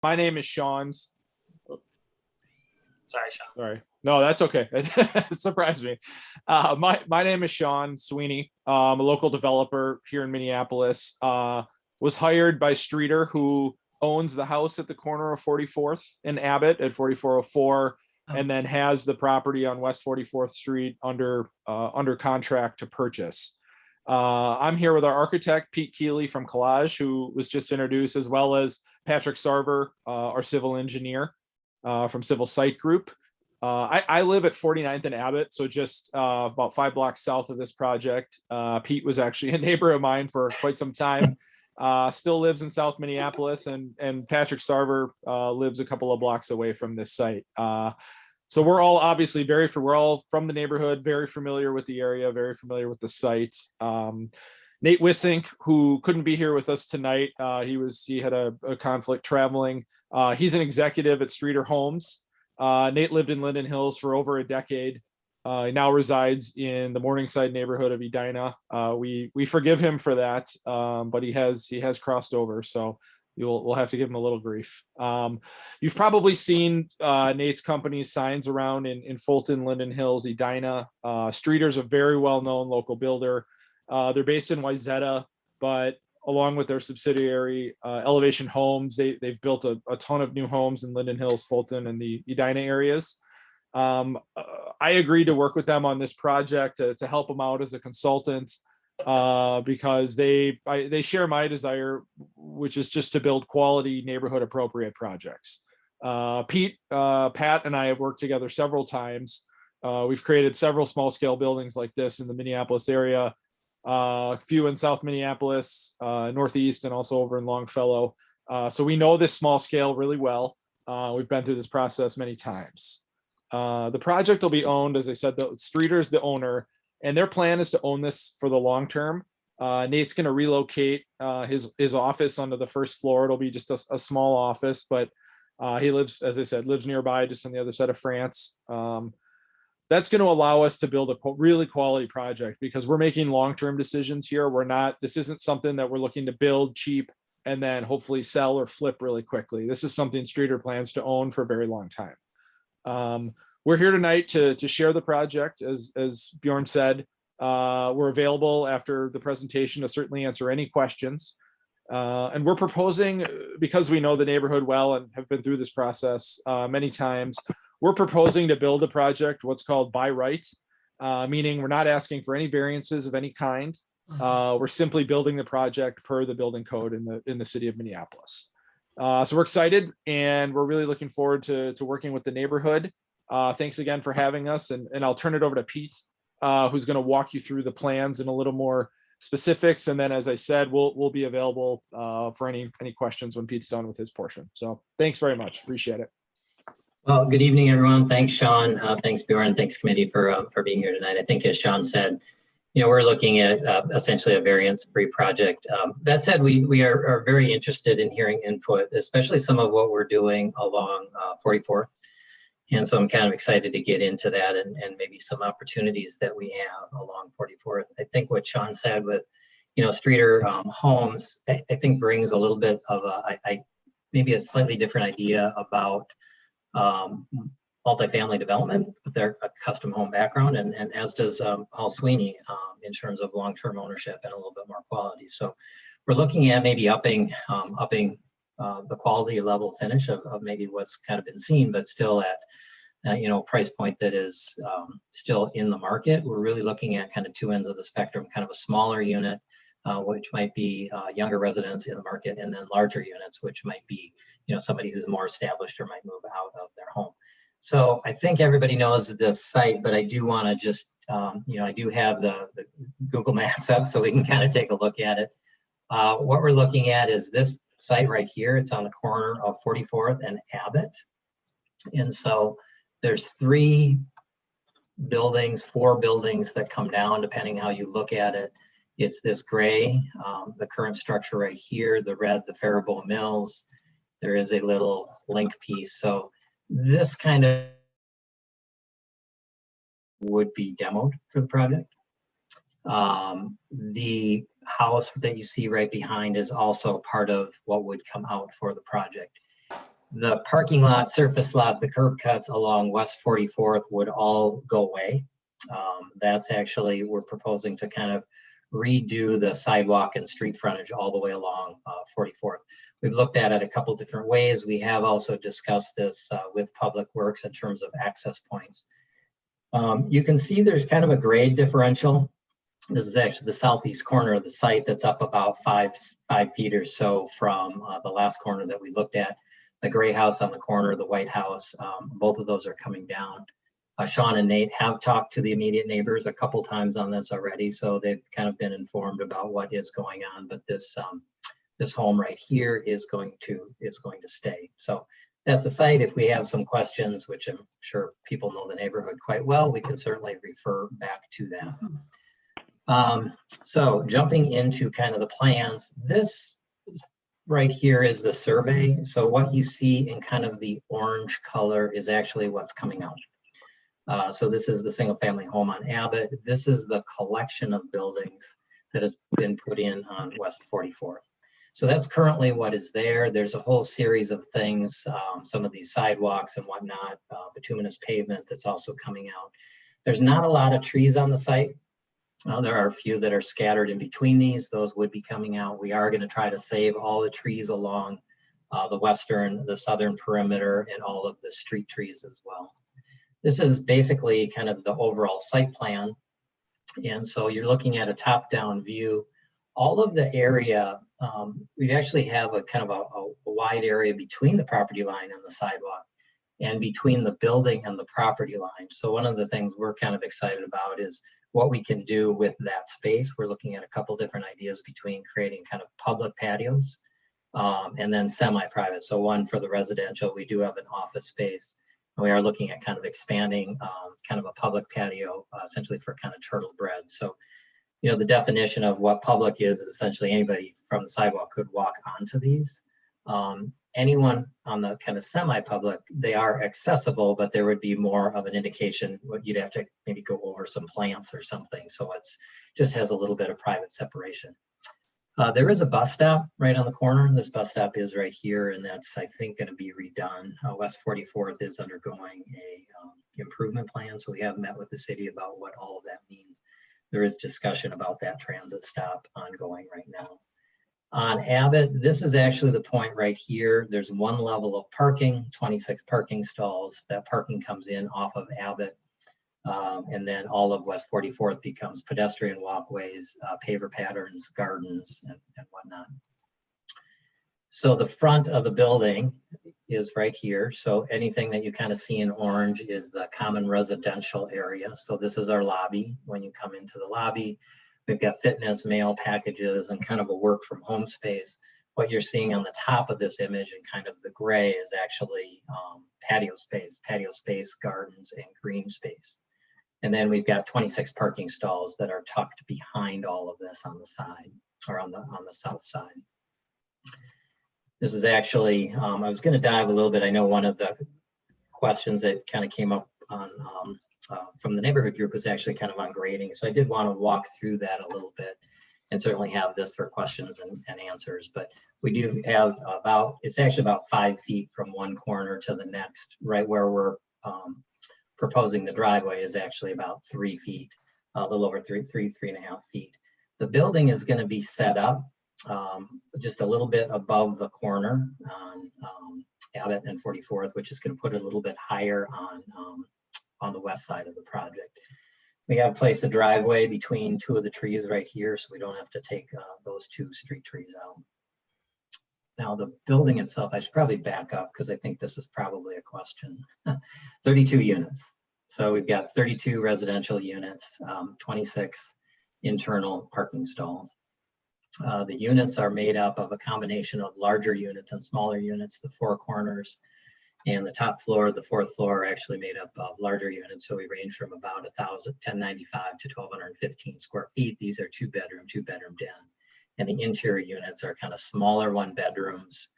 My name is Sean's. Sorry, Sean. Sorry. No, that's okay. It surprised me. My name is Sean Sweeney. I'm a local developer here in Minneapolis. Was hired by Streeter, who owns the house at the corner of 44th and Abbott at 4404, and then has the property on West 44th Street under contract to purchase. I'm here with our architect, Pete Keeley from Collage, who was just introduced, as well as Patrick Sarver, our civil engineer from Civil Site Group. I live at 49th and Abbott, so just about 5 blocks south of this project. Pete was actually a neighbor of mine for quite some time. Still lives in South Minneapolis, and Patrick Sarver lives a couple of blocks away from this site. So we're all obviously we're all from the neighborhood, very familiar with the area, very familiar with the site. Nate Wissink, who couldn't be here with us tonight, he had a conflict traveling. He's an executive at Streeter Homes. Nate lived in Linden Hills for over a decade. He now resides in the Morningside neighborhood of Edina. We forgive him for that, but he has crossed over, so we'll have to give him a little grief. You've probably seen Nate's company's signs around in Fulton, Linden Hills, Edina. Streeter's a very well-known local builder. They're based in Wayzata, but along with their subsidiary Elevation Homes, they've built a ton of new homes in Linden Hills, Fulton, and the Edina areas. I agreed to work with them on this project to help them out as a consultant because they share my desire, which is just to build quality neighborhood appropriate projects. Pete, Pat, and I have worked together several times. We've created several small scale buildings like this in the Minneapolis area. A few in South Minneapolis, Northeast, and also over in Longfellow. So we know this small scale really well. We've been through this process many times. The project will be owned, as I said, Streeter is the owner, and their plan is to own this for the long term. Nate's going to relocate his office onto the first floor. It'll be just a small office, but he lives, as I said, nearby, just on the other side of France. That's going to allow us to build a really quality project because we're making long-term decisions here. This isn't something that we're looking to build cheap and then hopefully sell or flip really quickly. This is something Streeter plans to own for a very long time. We're here tonight to share the project. As Bjorn said, we're available after the presentation to certainly answer any questions. And we're proposing, because we know the neighborhood well and have been through this process many times, we're proposing to build a project what's called by right, meaning we're not asking for any variances of any kind. We're simply building the project per the building code in the city of Minneapolis. So we're excited, and we're really looking forward to working with the neighborhood. Thanks again for having us, and I'll turn it over to Pete, who's going to walk you through the plans in a little more specifics. And then, as I said, we'll be available for any questions when Pete's done with his portion. So thanks very much. Appreciate it. Well, good evening, everyone. Thanks, Sean. Thanks, Bjorn. Thanks, committee, for being here tonight. I think, as Sean said, we're looking at essentially a variance-free project. That said, we are very interested in hearing input, especially some of what we're doing along 44th. And so I'm kind of excited to get into that and maybe some opportunities that we have along 44th. I think what Sean said with, Streeter Homes, I think brings a little bit of maybe a slightly different idea about multifamily development with their custom home background, and as does Paul Sweeney in terms of long-term ownership and a little bit more quality. So we're looking at maybe upping the quality level finish of maybe what's kind of been seen, but still at price point that is still in the market. We're really looking at kind of two ends of the spectrum, kind of a smaller unit, which might be younger residents in the market, and then larger units, which might be, somebody who's more established or might move out of their home. So I think everybody knows this site, but I do want to just, I do have the Google Maps up so we can kind of take a look at it. What we're looking at is this site right here. It's on the corner of 44th and Abbott. And so there's 4 buildings that come down, depending how you look at it. It's this gray, the current structure right here, the red, the Faribault Mills. There is a little link piece. So this kind of would be demoed for the project. The house that you see right behind is also part of what would come out for the project. The parking lot, surface lot, the curb cuts along West 44th would all go away. That's actually, we're proposing to kind of redo the sidewalk and street frontage all the way along 44th. We've looked at it a couple different ways. We have also discussed this with Public Works in terms of access points. You can see there's kind of a grade differential. This is actually the southeast corner of the site that's up about five feet or so from the last corner that we looked at. The gray house on the corner, the white house, both of those are coming down. Sean and Nate have talked to the immediate neighbors a couple times on this already, so they've kind of been informed about what is going on. But this this home right here is going to stay. So that's a site. If we have some questions, which I'm sure people know the neighborhood quite well, we can certainly refer back to that. So jumping into kind of the plans, this right here is the survey. So what you see in kind of the orange color is actually what's coming out. So this is the single family home on Abbott. This is the collection of buildings that has been put in on West 44th. So that's currently what is there. There's a whole series of things, some of these sidewalks and whatnot, bituminous pavement that's also coming out. There's not a lot of trees on the site. There are a few that are scattered in between these. Those would be coming out. We are going to try to save all the trees along the southern perimeter and all of the street trees as well. This is basically kind of the overall site plan. And so you're looking at a top-down view. All of the area, we actually have a kind of a wide area between the property line and the sidewalk and between the building and the property line. So one of the things we're kind of excited about is what we can do with that space. We're looking at a couple different ideas between creating kind of public patios and then semi-private. So one for the residential, we do have an office space. And we are looking at kind of expanding kind of a public patio, essentially for kind of turtle bread. So, you know, the definition of what public is essentially anybody from the sidewalk could walk onto these. Anyone on the kind of semi-public, they are accessible, but there would be more of an indication. You'd have to maybe go over some plants or something. So it's just has a little bit of private separation. There is a bus stop right on the corner. This bus stop is right here, and that's, I think, going to be redone. West 44th is undergoing a improvement plan, so we have met with the city about what all of that means. There is discussion about that transit stop ongoing right now. On Abbott, this is actually the point right here. There's one level of parking, 26 parking stalls. That parking comes in off of Abbott. And then all of West 44th becomes pedestrian walkways, paver patterns, gardens, and whatnot. So the front of the building is right here. So anything that you kind of see in orange is the common residential area. So this is our lobby. When you come into the lobby, we've got fitness, mail packages, and kind of a work from home space. What you're seeing on the top of this image and kind of the gray is actually patio space, gardens, and green space. And then we've got 26 parking stalls that are tucked behind all of this on the side, or on the south side. This is actually, I was going to dive a little bit. I know one of the questions that kind of came up on from the neighborhood group was actually kind of on grading. So I did want to walk through that a little bit and certainly have this for questions and answers. But we do have it's actually about 5 feet from one corner to the next. Right where we're proposing the driveway is actually about 3 feet, a little over 3.5 feet. The building is going to be set up just a little bit above the corner on Abbott and 44th, which is going to put it a little bit higher on the west side of the project. We have placed a driveway between two of the trees right here, so we don't have to take those two street trees out. Now the building itself, I should probably back up because I think this is probably a question. 32 units. So we've got 32 residential units, 26 internal parking stalls. The units are made up of a combination of larger units and smaller units. The four corners and the top floor, the fourth floor, are actually made up of larger units. So we range from about 1,095 to 1,215 square feet. These are two bedroom den. And the interior units are kind of smaller one bedrooms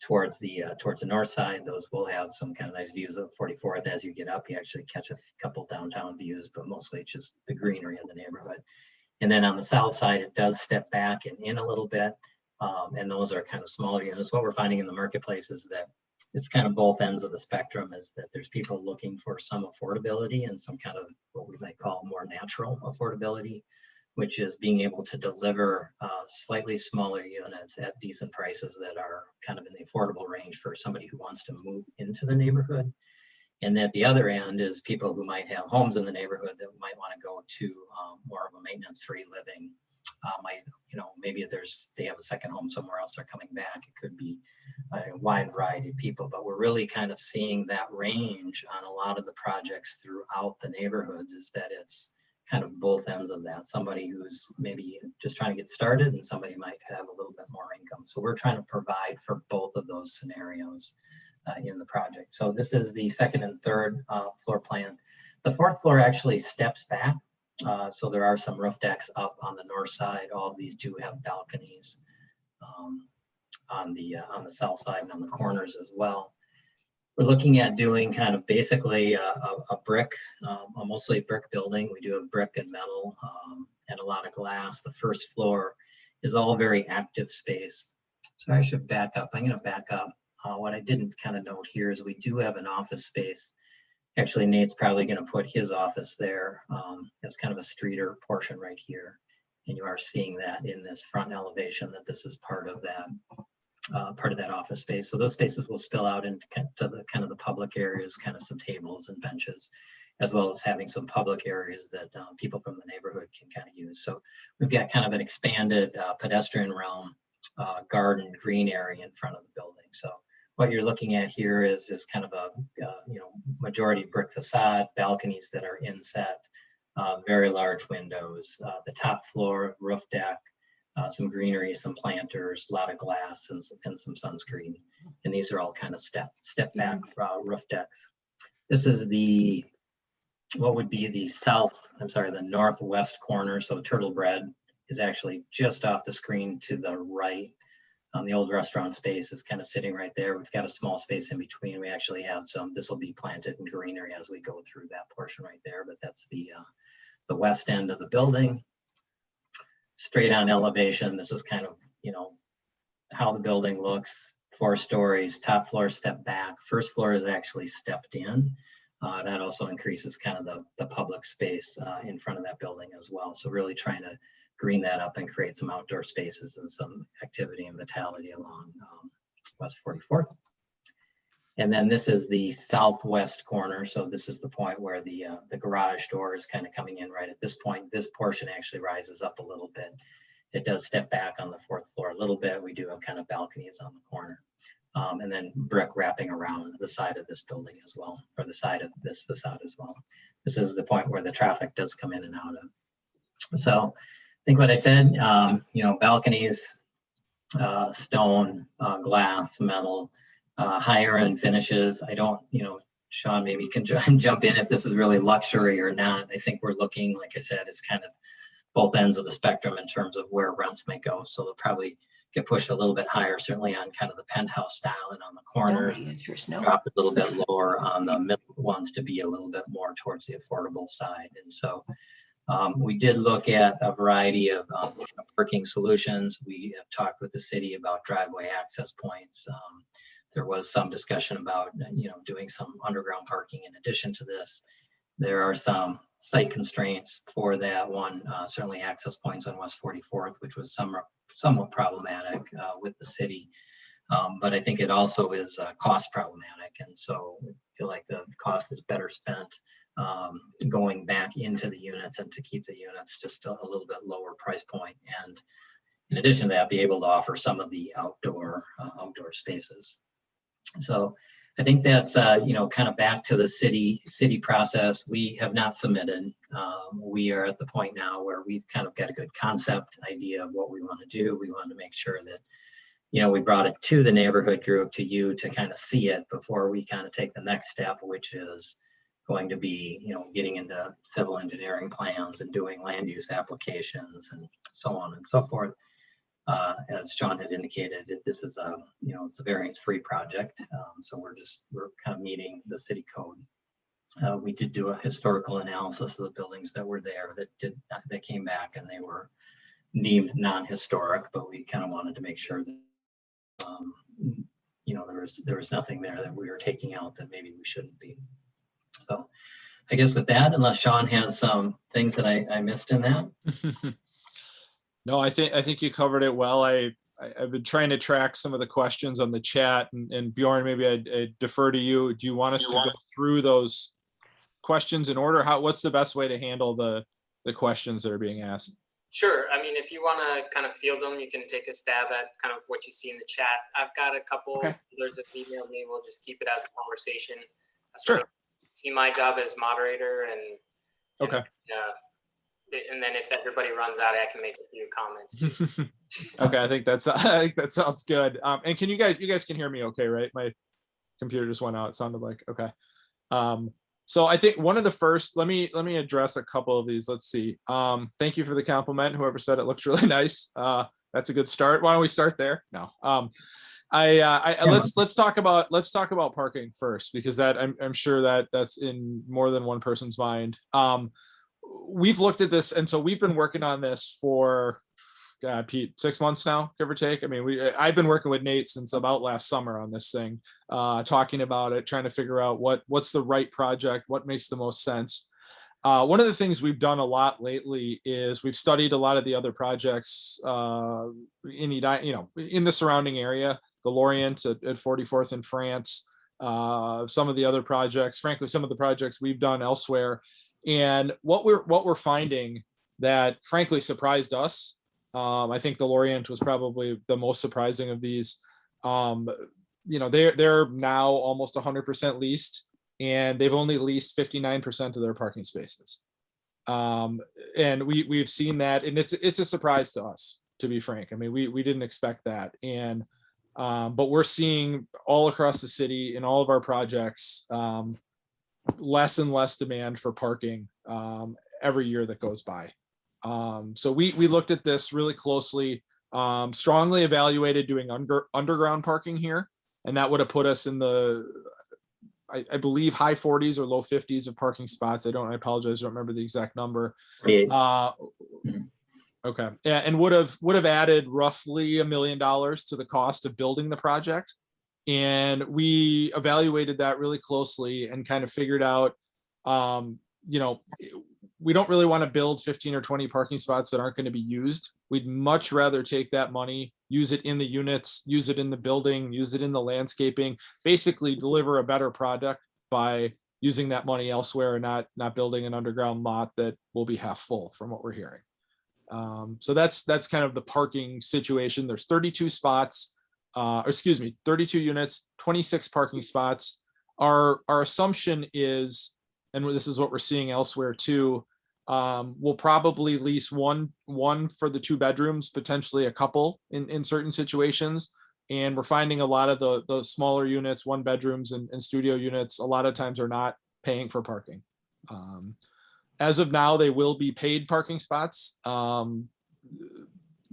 towards the north side. Those will have some kind of nice views of 44th. As you get up, you actually catch a couple downtown views, but mostly it's just the greenery of the neighborhood. And then on the south side, it does step back and in a little bit. And those are kind of smaller units. What we're finding in the marketplace is that it's kind of both ends of the spectrum, is that there's people looking for some affordability and some kind of what we might call more natural affordability, which is being able to deliver slightly smaller units at decent prices that are kind of in the affordable range for somebody who wants to move into the neighborhood. And at the other end is people who might have homes in the neighborhood that might want to go to more of a maintenance-free living. Maybe they have a second home somewhere else, they're coming back. It could be a wide variety of people, but we're really kind of seeing that range on a lot of the projects throughout the neighborhoods, is that it's kind of both ends of that. Somebody who's maybe just trying to get started and somebody might have a little bit more income. So we're trying to provide for both of those scenarios in the project. So this is the second and third floor plan. The fourth floor actually steps back. So there are some roof decks up on the north side. All of these do have balconies on the south side and on the corners as well. We're looking at doing kind of basically a brick, a mostly brick building. We do have brick and metal and a lot of glass. The first floor is all very active space. So I should back up. I'm going to back up. What I didn't kind of note here is we do have an office space. Actually, Nate's probably going to put his office there as kind of a streeter portion right here. And you are seeing that in this front elevation, that this is part of that office space. So those spaces will spill out into the public areas, kind of some tables and benches, as well as having some public areas that people from the neighborhood can kind of use. So we've got kind of an expanded pedestrian realm, garden, green area in front of the building. So what you're looking at here is kind of a majority brick facade, balconies that are inset, very large windows, the top floor, roof deck, some greenery, some planters, a lot of glass, and some sunscreen. And these are all kind of step back roof decks. This is what would be the northwest corner. So Turtle Bread is actually just off the screen to the right. The old restaurant space is kind of sitting right there. We've got a small space in between. We actually have this will be planted in greenery as we go through that portion right there, but that's the west end of the building. Straight on elevation, this is kind of, how the building looks. 4 stories, top floor step back. First floor is actually stepped in. That also increases kind of the public space in front of that building as well. So really trying to green that up and create some outdoor spaces and some activity and vitality along West 44th. And then this is the southwest corner. So this is the point where the garage door is kind of coming in right at this point. This portion actually rises up a little bit. It does step back on the 4th floor a little bit. We do have kind of balconies on the corner. And then brick wrapping around the side of this building as well, or the side of this facade as well. This is the point where the traffic does come in and out of. So I think what I said, balconies, stone, glass, metal, higher end finishes. I don't, Sean maybe can jump in if this is really luxury or not. I think we're looking, like I said, it's kind of both ends of the spectrum in terms of where rents may go. So they'll probably get pushed a little bit higher, certainly on kind of the penthouse style and on the corner, drop a little bit lower on the middle ones to be a little bit more towards the affordable side. And so we did look at a variety of parking solutions. We have talked with the city about driveway access points. There was some discussion about, doing some underground parking in addition to this. There are some site constraints for that one, certainly access points on West 44th, which was somewhat problematic with the city. But I think it also is cost problematic. And so I feel like the cost is better spent going back into the units and to keep the units just a little bit lower price point. And in addition to that, be able to offer some of the outdoor spaces. So I think that's, kind of back to the city process. We have not submitted. We are at the point now where we've kind of got a good concept idea of what we want to do. We want to make sure that, we brought it to the neighborhood group, to you, to kind of see it before we kind of take the next step, which is going to be, getting into civil engineering plans and doing land use applications and so on and so forth. As John had indicated, this is it's a variance-free project. So we're kind of meeting the city code. We did do a historical analysis of the buildings that were there that came back, and they were deemed non-historic, but we kind of wanted to make sure that, you know, there was nothing there that we were taking out that maybe we shouldn't be. So I guess with that, unless Sean has some things that I missed in that. No, I think you covered it well. I've been trying to track some of the questions on the chat, and Bjorn, maybe I'd defer to you. Do you want us to go through those questions in order? What's the best way to handle the questions that are being asked? Sure. I mean, if you want to kind of field them, you can take a stab at kind of what you see in the chat. I've got a couple others that emailed me. We'll just keep it as a conversation. I sort of see my job as moderator, and then if everybody runs out, I can make a few comments too. Okay, I think that sounds good. And can you guys can hear me okay, right? My computer just went out. It sounded like okay. So I think one of the first, let me address a couple of these. Let's see. Thank you for the compliment. Whoever said it looks really nice. That's a good start. Why don't we start there? No. Let's talk about parking first, because that I'm sure that's in more than one person's mind. We've looked at this, and so we've been working on this for Pete, 6 months now, give or take. I mean, I've been working with Nate since about last summer on this thing, talking about it, trying to figure out what's the right project, what makes the most sense. One of the things we've done a lot lately is we've studied a lot of the other projects in the surrounding area, the Lorient at 44th in France, some of the other projects, frankly, some of the projects we've done elsewhere. And what we're finding that frankly surprised us. I think the Lorient was probably the most surprising of these. They're now almost 100% leased, and they've only leased 59% of their parking spaces. And we've seen that, and it's a surprise to us, to be frank. I mean, we didn't expect that, and but we're seeing all across the city in all of our projects less and less demand for parking every year that goes by. So we looked at this really closely, strongly evaluated doing underground parking here, and that would have put us in the, I believe, high 40s or low 50s of parking spots. I apologize, I don't remember the exact number. Okay, yeah, and would have added roughly $1 million to the cost of building the project. And we evaluated that really closely and kind of figured out, we don't really want to build 15 or 20 parking spots that aren't going to be used. We'd much rather take that money, use it in the units, use it in the building, use it in the landscaping, basically deliver a better product by using that money elsewhere and not building an underground lot that will be half full, from what we're hearing. So that's kind of the parking situation. There's 32 spots. 32 units, 26 parking spots. Our assumption is, and this is what we're seeing elsewhere too, we'll probably lease one for the 2 bedrooms, potentially a couple in certain situations. And we're finding a lot of the smaller units, 1 bedrooms and studio units, a lot of times are not paying for parking. As of now, they will be paid parking spots. Don't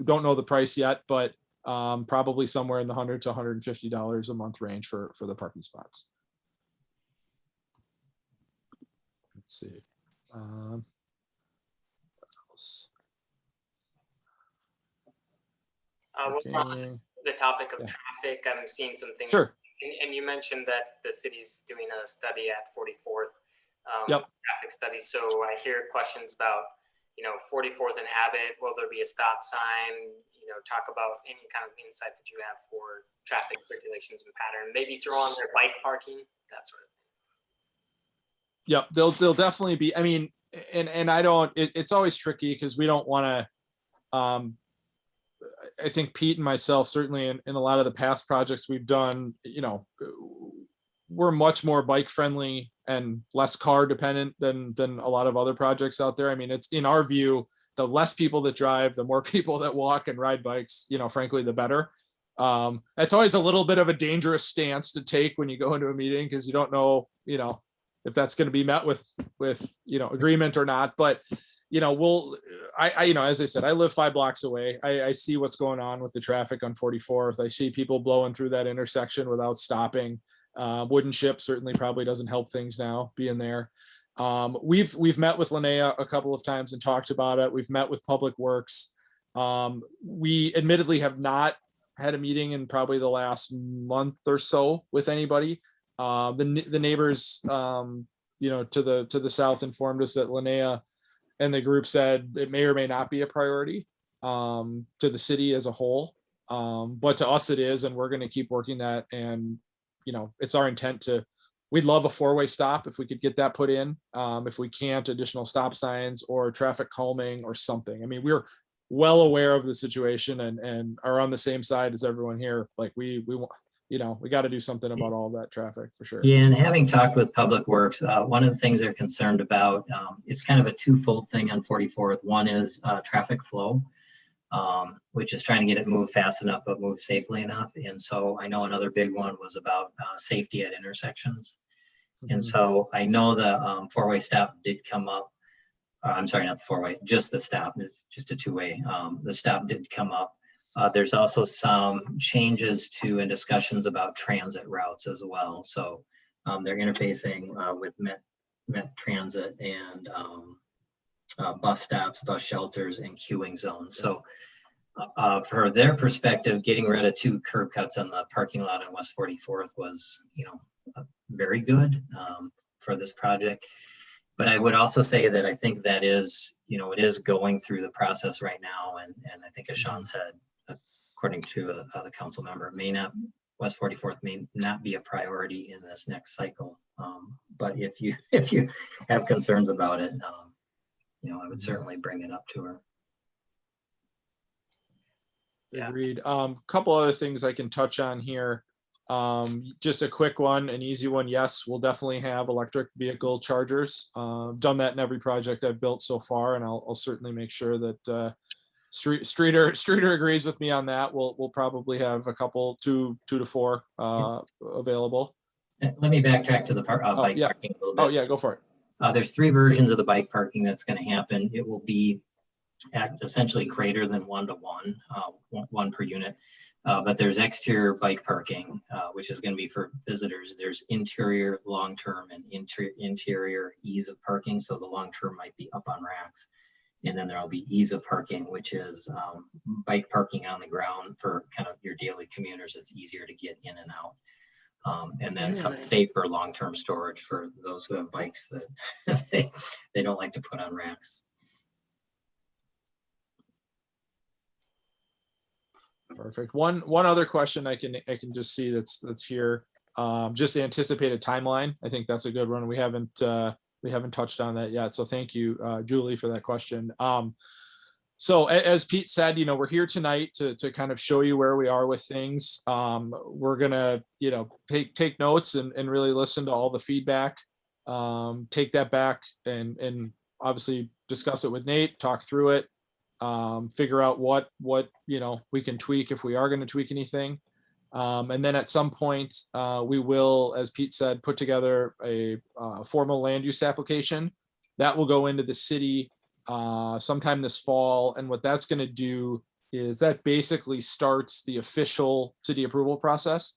know the price yet, but probably somewhere in the $100 to $150 a month range for the parking spots. Let's see. What else? We're on the topic of traffic. I'm seeing some things. Sure. And you mentioned that the city's doing a study at 44th, traffic study. So I hear questions about, 44th and Abbott. Will there be a stop sign? Talk about any kind of insight that you have for traffic circulations and pattern. Maybe throw on their bike parking, that sort of thing. Yep, they'll definitely be. I mean, and I don't. It's always tricky because we don't want to. I think Pete and myself, certainly in a lot of the past projects we've done, we're much more bike friendly and less car dependent than a lot of other projects out there. I mean, it's in our view, the less people that drive, the more people that walk and ride bikes, frankly, the better. That's always a little bit of a dangerous stance to take when you go into a meeting, because you don't know, if that's going to be met with agreement or not. But, as I said, I live 5 blocks away. I see what's going on with the traffic on 44th. I see people blowing through that intersection without stopping. Wooden Ship certainly probably doesn't help things now being there. We've met with Linnea a couple of times and talked about it. We've met with Public Works. We admittedly have not had a meeting in probably the last month or so with anybody. The neighbors, you know, to the south informed us that Linnea and the group said it may or may not be a priority to the city as a whole. But to us it is, and we're going to keep working that. And, you know, it's our intent to, we'd love a four-way stop if we could get that put in. If we can't, additional stop signs or traffic calming or something. I mean, we're well aware of the situation and are on the same side as everyone here. Like we want, you know, we got to do something about all that traffic for sure. Yeah, and having talked with Public Works, one of the things they're concerned about, it's kind of a twofold thing on 44th. One is traffic flow, which is trying to get it moved fast enough, but move safely enough. And so I know another big one was about safety at intersections. And so I know the four-way stop did come up. I'm sorry, not the four-way, just the stop. It's just a two-way. The stop did come up. There's also some changes to and discussions about transit routes as well. So they're interfacing with Met Transit and bus stops, bus shelters, and queuing zones. So for their perspective, getting rid of 2 curb cuts on the parking lot on West 44th was, you know, very good for this project. But I would also say that I think that is, you know, it is going through the process right now. And I think as Sean said, according to the council member, it may not, West 44th may not be a priority in this next cycle. But if you have concerns about it, you know, I would certainly bring it up to her. Yeah. Agreed. Couple other things I can touch on here. Just a quick one, an easy one. Yes, we'll definitely have electric vehicle chargers. Done that in every project I've built so far, and I'll certainly make sure that Streeter agrees with me on that. We'll probably have a couple, two to four available. Let me backtrack to the bike parking a little bit. Oh yeah, go for it. There's 3 versions of the bike parking that's going to happen. It will be at essentially greater than 1-to-1, 1 per unit. But there's exterior bike parking, which is going to be for visitors. There's interior, long-term, and interior ease of parking. So the long-term might be up on racks. And then there'll be ease of parking, which is bike parking on the ground for kind of your daily commuters. It's easier to get in and out. And then some safer long-term storage for those who have bikes that they don't like to put on racks. Perfect. One other question I can just see that's here. Just the anticipated timeline. I think that's a good one. We haven't touched on that yet. So thank you, Julie, for that question. So as Pete said, you know, we're here tonight to kind of show you where we are with things. We're gonna, you know, take notes and really listen to all the feedback. Take that back and obviously discuss it with Nate, talk through it. Figure out what you know we can tweak if we are going to tweak anything, and then at some point we will, as Pete said, put together a formal land use application that will go into the city sometime this fall. And what that's going to do is that basically starts the official city approval process.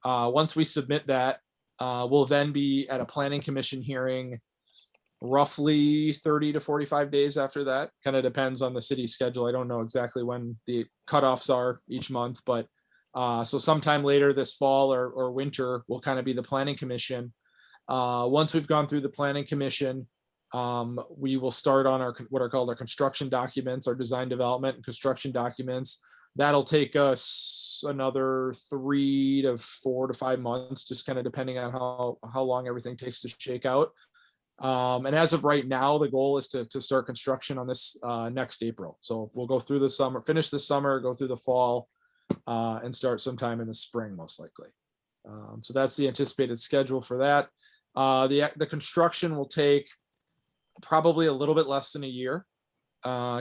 Once we submit that, we'll then be at a planning commission hearing roughly 30 to 45 days after that. Kind of depends on the city schedule. I don't know exactly when the cutoffs are each month, but so sometime later this fall or winter will kind of be the planning commission. Once we've gone through the planning commission, we will start on our what are called our construction documents, our design development and construction documents. That'll take us another 3 to 4 to 5 months, just kind of depending on how long everything takes to shake out. And as of right now, the goal is to start construction on this next April. So we'll go through the summer, finish the summer, go through the fall, and start sometime in the spring, most likely. So that's the anticipated schedule for that. The construction will take probably a little bit less than a year.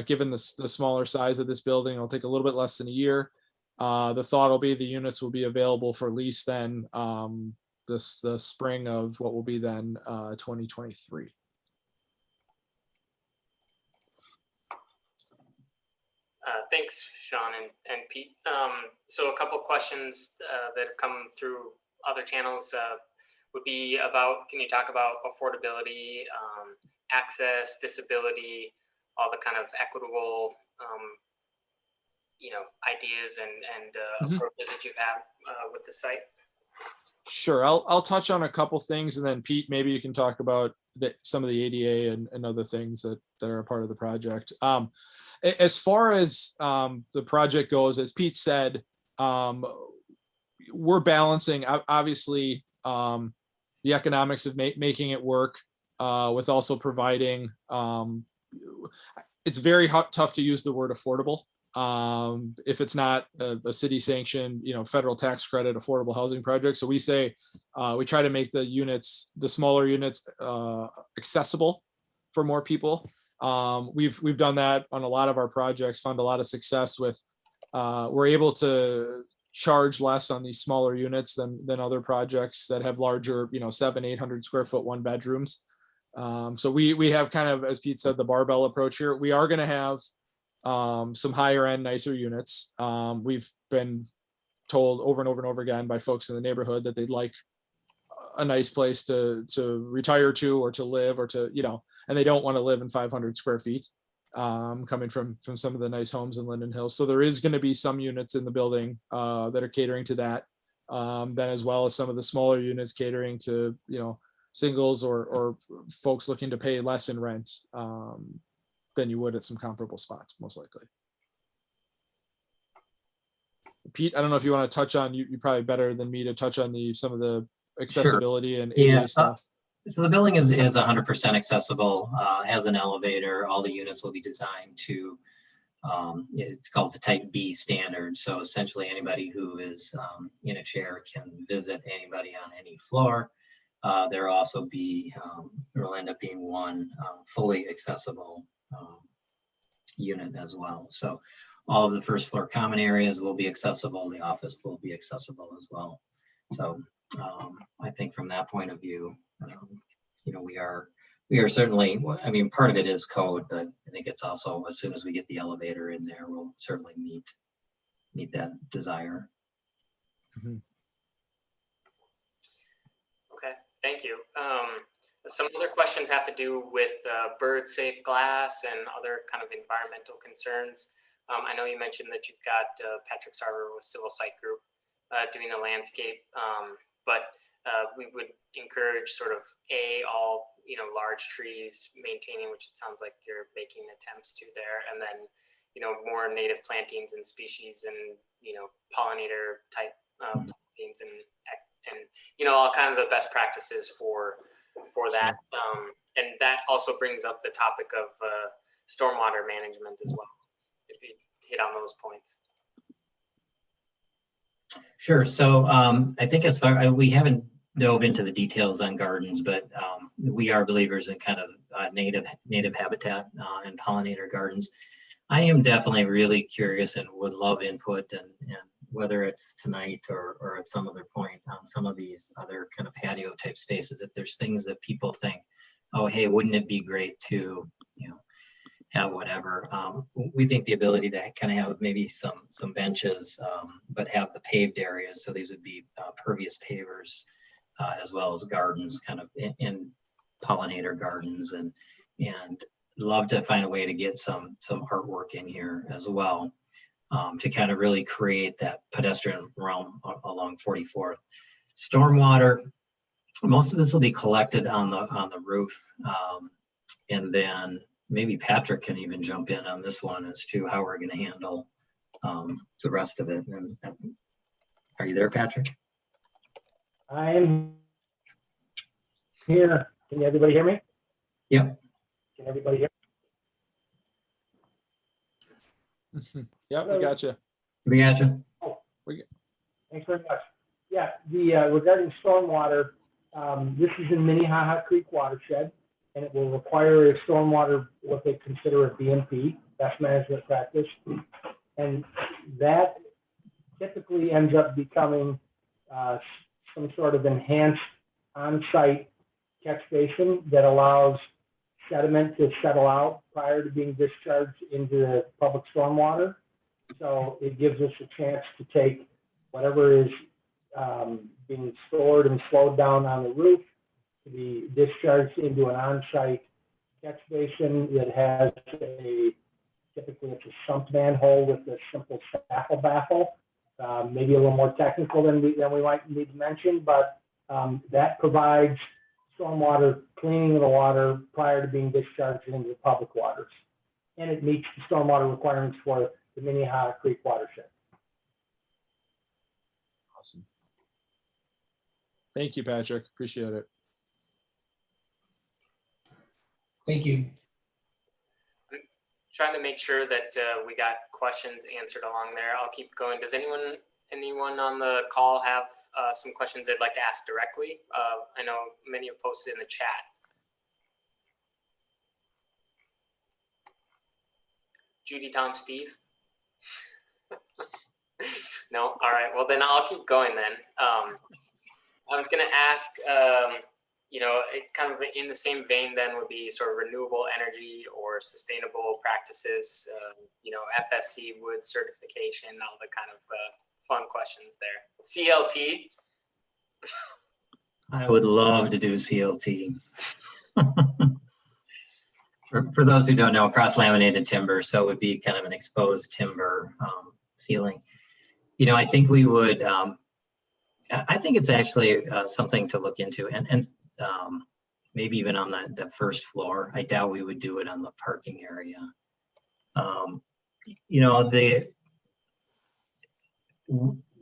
Given the smaller size of this building, it'll take a little bit less than a year. The thought will be the units will be available for lease then the spring of what will be then 2023. Thanks, Sean and Pete. So a couple questions that have come through other channels would be about, can you talk about affordability, access, disability, all the kind of equitable ideas and Mhm. approaches that you've had with the site? Sure. I'll touch on a couple things, and then Pete, maybe you can talk about some of the ADA and other things that are a part of the project. As far as the project goes, as Pete said, we're balancing obviously the economics of making it work with also providing. It's very tough to use the word affordable if it's not a city sanctioned, federal tax credit affordable housing project. So we say we try to make the smaller units accessible for more people. We've done that on a lot of our projects, found a lot of success with. We're able to charge less on these smaller units than other projects that have larger, 700-800 square foot one bedrooms. So we have kind of, as Pete said, the barbell approach here. We are going to have some higher end, nicer units. We've been told over and over and over again by folks in the neighborhood that they'd like a nice place to retire to, or to live, or to, and they don't want to live in 500 square feet, coming from some of the nice homes in Linden Hills. So there is going to be some units in the building that are catering to that. Then as well as some of the smaller units catering to, singles or folks looking to pay less in rent than you would at some comparable spots, most likely. Pete, I don't know if you want to touch on, you're probably better than me to touch on some of the accessibility and ADA stuff. So the building is 100% accessible, has an elevator. All the units will be designed to, it's called the type B standard. So essentially anybody who is in a chair can visit anybody on any floor. There will also be, there will end up being one fully accessible unit as well. So all of the first floor common areas will be accessible. The office will be accessible as well. So I think from that point of view, we are certainly, I mean, part of it is code, but I think it's also, as soon as we get the elevator in there, we'll certainly meet that desire. Mm-hmm. Okay, thank you. Some other questions have to do with bird safe glass and other kind of environmental concerns. I know you mentioned that you've got Patrick Sarver with Civil Site Group doing the landscape, but we would encourage sort of all large trees maintaining, which it sounds like you're making attempts to there, and then more native plantings and species and pollinator type plantings and all kind of the best practices for that. And that also brings up the topic of stormwater management as well, if you hit on those points. Sure. So I think as far, we haven't dove into the details on gardens, but we are believers in kind of native habitat and pollinator gardens. I am definitely really curious and would love input, and whether it's tonight or at some other point on some of these other kind of patio type spaces, if there's things that people think, oh, hey, wouldn't it be great to, have whatever. We think the ability to kind of have maybe some benches, but have the paved areas. So these would be pervious pavers, as well as gardens, kind of in pollinator gardens, and love to find a way to get some artwork in here as well, to kind of really create that pedestrian realm along 44th. Stormwater, most of this will be collected on the roof, and then maybe Patrick can even jump in on this one as to how we're going to handle the rest of it. And are you there, Patrick? I am here. Can everybody hear me? Yep. Can everybody hear me? Yep, we got you. We got you. Oh, thanks very much. Yeah, regarding stormwater, this is in Minnehaha Creek watershed, and it will require a stormwater, what they consider a BMP, best management practice. And that typically ends up becoming some sort of enhanced on-site catch basin that allows sediment to settle out prior to being discharged into the public stormwater. So it gives us a chance to take whatever is being stored and slowed down on the roof to be discharged into an on-site catch basin that has a Typically, it's a sump manhole with a simple staffle baffle. Maybe a little more technical than we might need to mention, but that provides stormwater cleaning of the water prior to being discharged into the public waters. And it meets the stormwater requirements for the Minnehaha Creek watershed. Awesome. Thank you, Patrick. Appreciate it. Thank you. I'm trying to make sure that we got questions answered along there. I'll keep going. Does anyone on the call have some questions they'd like to ask directly? I know many have posted in the chat. Judy, Tom, Steve? No? All right. Well, then I'll keep going then. I was going to ask, you know, it kind of in the same vein then would be sort of renewable energy or sustainable practices, you know, FSC wood certification, all the kind of fun questions there. CLT? I would love to do CLT. For those who don't know, cross-laminated timber, so it would be kind of an exposed timber ceiling. You know, I think we would, I think it's actually something to look into, and maybe even on the first floor. I doubt we would do it on the parking area. You know,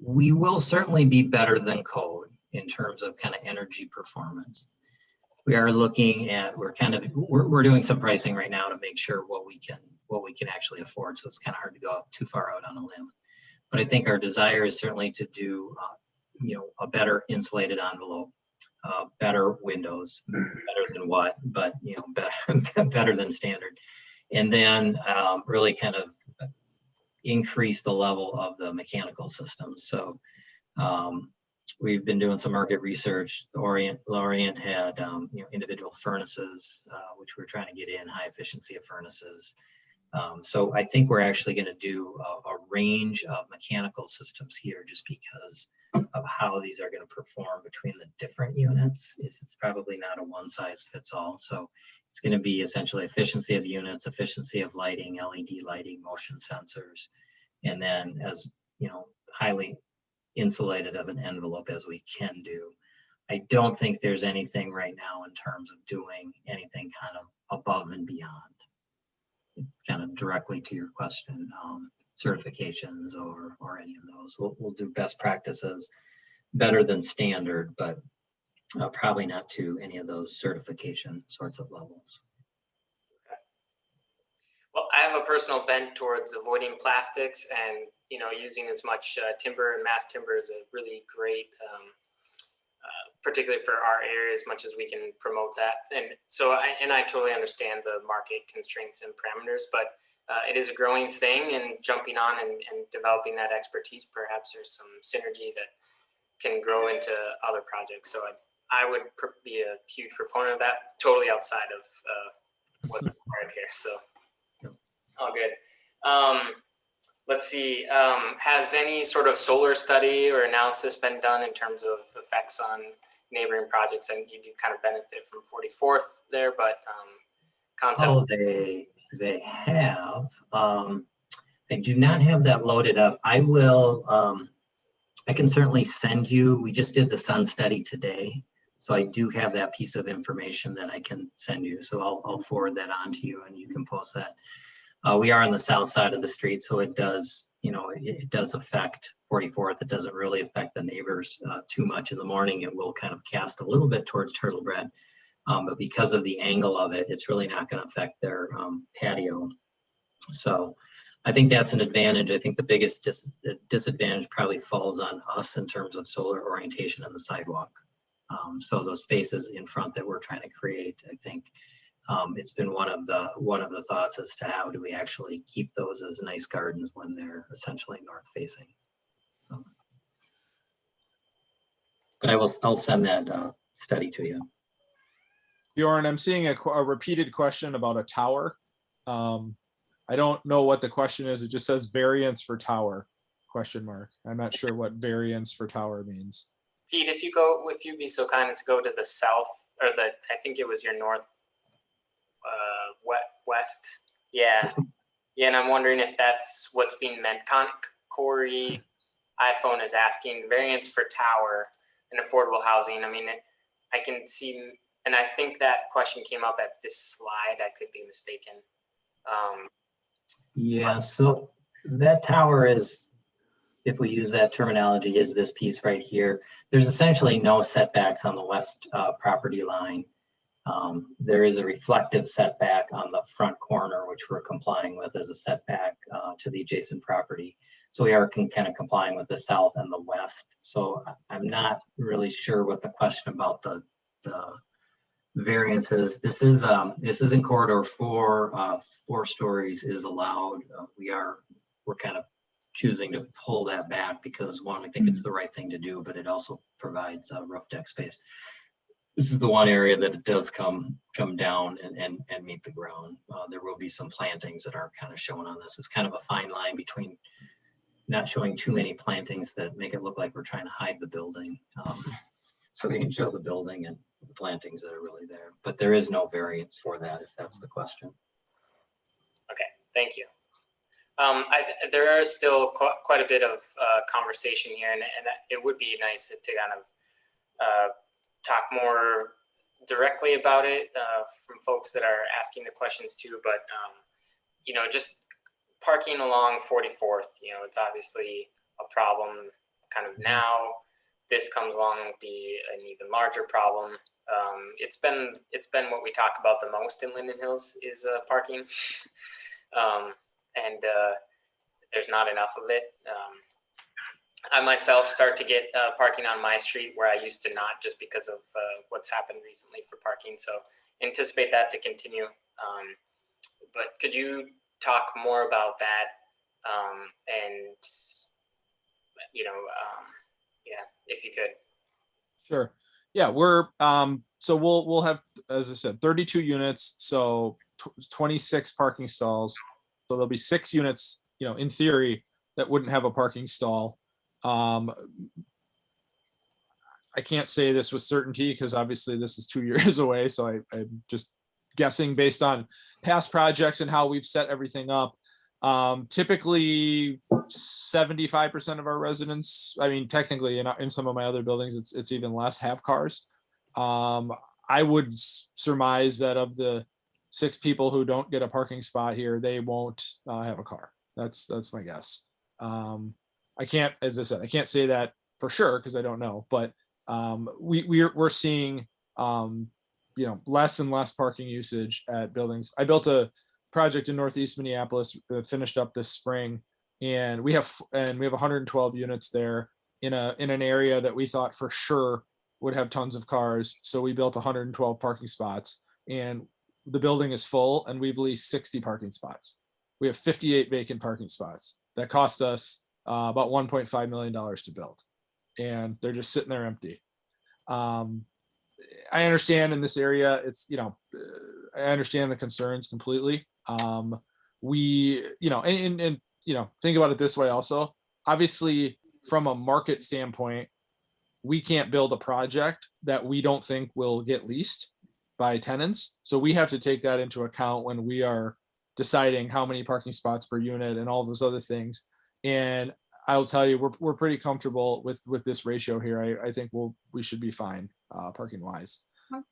we will certainly be better than code in terms of kind of energy performance. We are looking at, we're doing some pricing right now to make sure what we can actually afford. So it's kind of hard to go too far out on a limb. But I think our desire is certainly to do, you know, a better insulated envelope, better windows, better than what, but you know, better than standard, and then really kind of increase the level of the mechanical system. So we've been doing some market research. Lorient had you know, individual furnaces, which we're trying to get in, high efficiency of furnaces. So I think we're actually going to do a range of mechanical systems here, just because of how these are going to perform between the different units. It's probably not a one size fits all. So it's going to be essentially efficiency of units, efficiency of lighting, LED lighting, motion sensors, and then, as you know, highly insulated of an envelope as we can do. I don't think there's anything right now in terms of doing anything kind of above and beyond. Kind of directly to your question, certifications or any of those. We'll do best practices, better than standard, but probably not to any of those certification sorts of levels. Okay. Well, I have a personal bent towards avoiding plastics, and you know, using as much timber and mass timber is a really great, particularly for our area, as much as we can promote that. And so I totally understand the market constraints and parameters, but it is a growing thing, and jumping on and developing that expertise, perhaps there's some synergy that can grow into other projects. So I would be a huge proponent of that, totally outside of what's required here. So all good. Let's see, has any sort of solar study or analysis been done in terms of effects on neighboring projects? And you do kind of benefit from 44th there, but concept. Oh, they have. I do not have that loaded up. I will, I can certainly send you, we just did the sun study today, so I do have that piece of information that I can send you. So I'll forward that on to you, and you can post that. We are on the south side of the street, so it does, you know, it does affect 44th. It doesn't really affect the neighbors too much in the morning. It will kind of cast a little bit towards Turtlebread, but because of the angle of it, it's really not going to affect their patio. So I think that's an advantage. I think the biggest disadvantage probably falls on us in terms of solar orientation on the sidewalk. So those spaces in front that we're trying to create, I think, it's been one of the thoughts as to how do we actually keep those as nice gardens when they're essentially north facing. So, but I'll send that study to you. Bjorn, I'm seeing a repeated question about a tower. I don't know what the question is. It just says variance for tower, question mark. I'm not sure what variance for tower means. Pete, if you'd be so kind as to go to the south, or I think it was your north, west. Yeah. Yeah, and I'm wondering if that's what's being meant. Corey iPhone is asking variance for tower and affordable housing. I mean, I can see, and I think that question came up at this slide. I could be mistaken. Yeah, so that tower is, if we use that terminology, is this piece right here. There's essentially no setbacks on the west property line. There is a reflective setback on the front corner, which we're complying with as a setback to the adjacent property. So we are kind of complying with the south and the west. So I'm not really sure what the question about the variances. This is in corridor 4. 4 stories is allowed. We're kind of choosing to pull that back because, one, we think it's the right thing to do, but it also provides roof deck space. This is the one area that it does come down and meet the ground. There will be some plantings that are kind of shown on this. It's kind of a fine line between not showing too many plantings that make it look like we're trying to hide the building. So we can show the building and the plantings that are really there. But there is no variance for that, if that's the question. Okay, thank you. There is still quite a bit of conversation here, and it would be nice to kind of talk more directly about it from folks that are asking the questions too. But you know, just parking along 44th, you know, it's obviously a problem kind of now. This comes along to be an even larger problem. It's been what we talk about the most in Linden Hills is parking, and there's not enough of it. I myself start to get parking on my street where I used to not, just because of what's happened recently for parking. So anticipate that to continue. But could you talk more about that? And you know, yeah, if you could. Sure. Yeah, we're so we'll have, as I said, 32 units, so 26 parking stalls. So there'll be 6 units, you know, in theory, that wouldn't have a parking stall. I can't say this with certainty because obviously this is 2 years away. So I'm just guessing based on past projects and how we've set everything up. Typically 75% of our residents, I mean, technically in some of my other buildings, it's even less, have cars. I would surmise that of the 6 people who don't get a parking spot here, they won't have a car. That's my guess. I can't, as I said, I can't say that for sure because I don't know, but we're seeing you know, less and less parking usage at buildings. I built a project in Northeast Minneapolis, finished up this spring, and we have 112 units there in an area that we thought for sure would have tons of cars. So we built 112 parking spots, and the building is full, and we've leased 60 parking spots. We have 58 vacant parking spots that cost us about $1.5 million to build, and they're just sitting there empty. I understand in this area, it's, you know, I understand the concerns completely. We, you know, and you know, think about it this way also. Obviously, from a market standpoint, we can't build a project that we don't think will get leased by tenants. So we have to take that into account when we are deciding how many parking spots per unit and all those other things. And I'll tell you, we're pretty comfortable with this ratio here. I think we should be fine parking wise.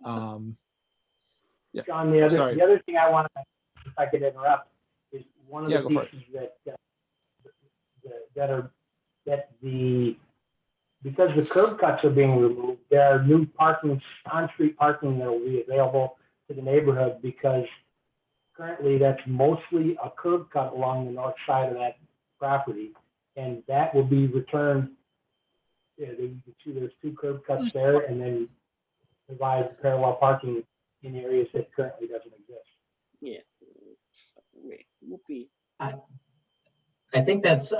Yeah. John, the other thing I want to, if I could interrupt, is one of the pieces because the curb cuts are being removed, there are new parking, on-street parking that will be available to the neighborhood, because currently that's mostly a curb cut along the north side of that property, and that will be returned. Yeah, you can see there's 2 curb cuts there, and then provide parallel parking in areas that currently doesn't exist. Yeah. I think that's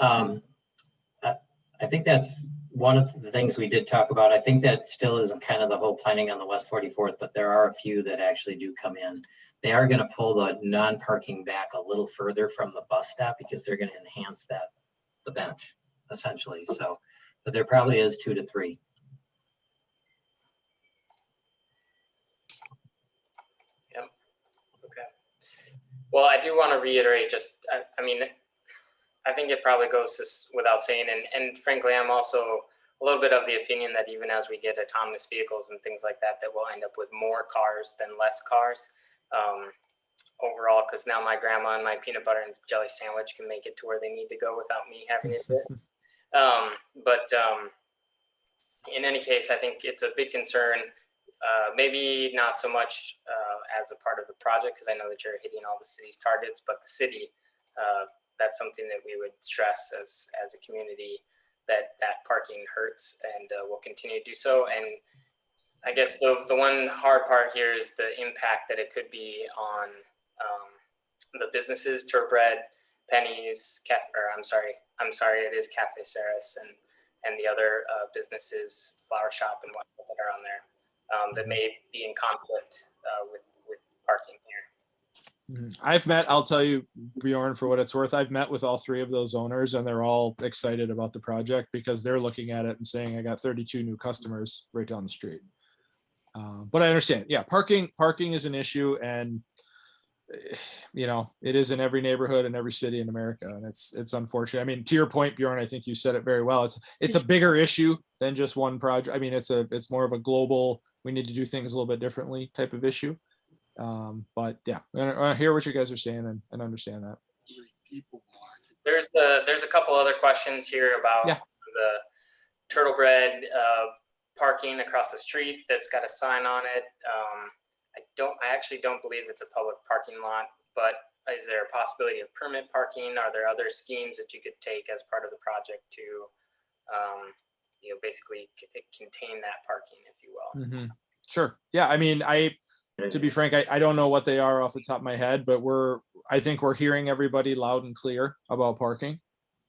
one of the things we did talk about. I think that still isn't kind of the whole planning on the West 44th, but there are a few that actually do come in. They are going to pull the non-parking back a little further from the bus stop because they're going to enhance the bench essentially. So, but there probably is 2 to 3. Well, I do want to reiterate, just, I mean, I think it probably goes without saying, and frankly, I'm also a little bit of the opinion that even as we get autonomous vehicles and things like that, that we'll end up with more cars than less cars overall, because now my grandma and my peanut butter and jelly sandwich can make it to where they need to go without me having to do it. But in any case, I think it's a big concern. Maybe not so much as a part of the project, because I know that you're hitting all the city's targets, but the city, that's something that we would stress as a community, that parking hurts and will continue to do so. And I guess the one hard part here is the impact that it could be on the businesses, Turbread, Penny's, it is Cafe Saris and the other businesses, Flower Shop and whatnot that are on there. That may be in conflict with parking here. I've met, I'll tell you, Bjorn, for what it's worth, I've met with all three of those owners and they're all excited about the project because they're looking at it and saying, I got 32 new customers right down the street. But I understand, yeah, parking is an issue, and you know, it is in every neighborhood in every city in America, and it's unfortunate. I mean, to your point, Bjorn, I think you said it very well. It's a bigger issue than just one project. I mean, it's more of a global, we need to do things a little bit differently type of issue. But yeah, I hear what you guys are saying and understand that. There's a couple other questions here about the Turtlebread parking across the street that's got a sign on it. I actually don't believe it's a public parking lot, but is there a possibility of permit parking? Are there other schemes that you could take as part of the project to, basically contain that parking, if you will? Mm-hmm. Sure. Yeah. I mean, to be frank, I don't know what they are off the top of my head, but I think we're hearing everybody loud and clear about parking.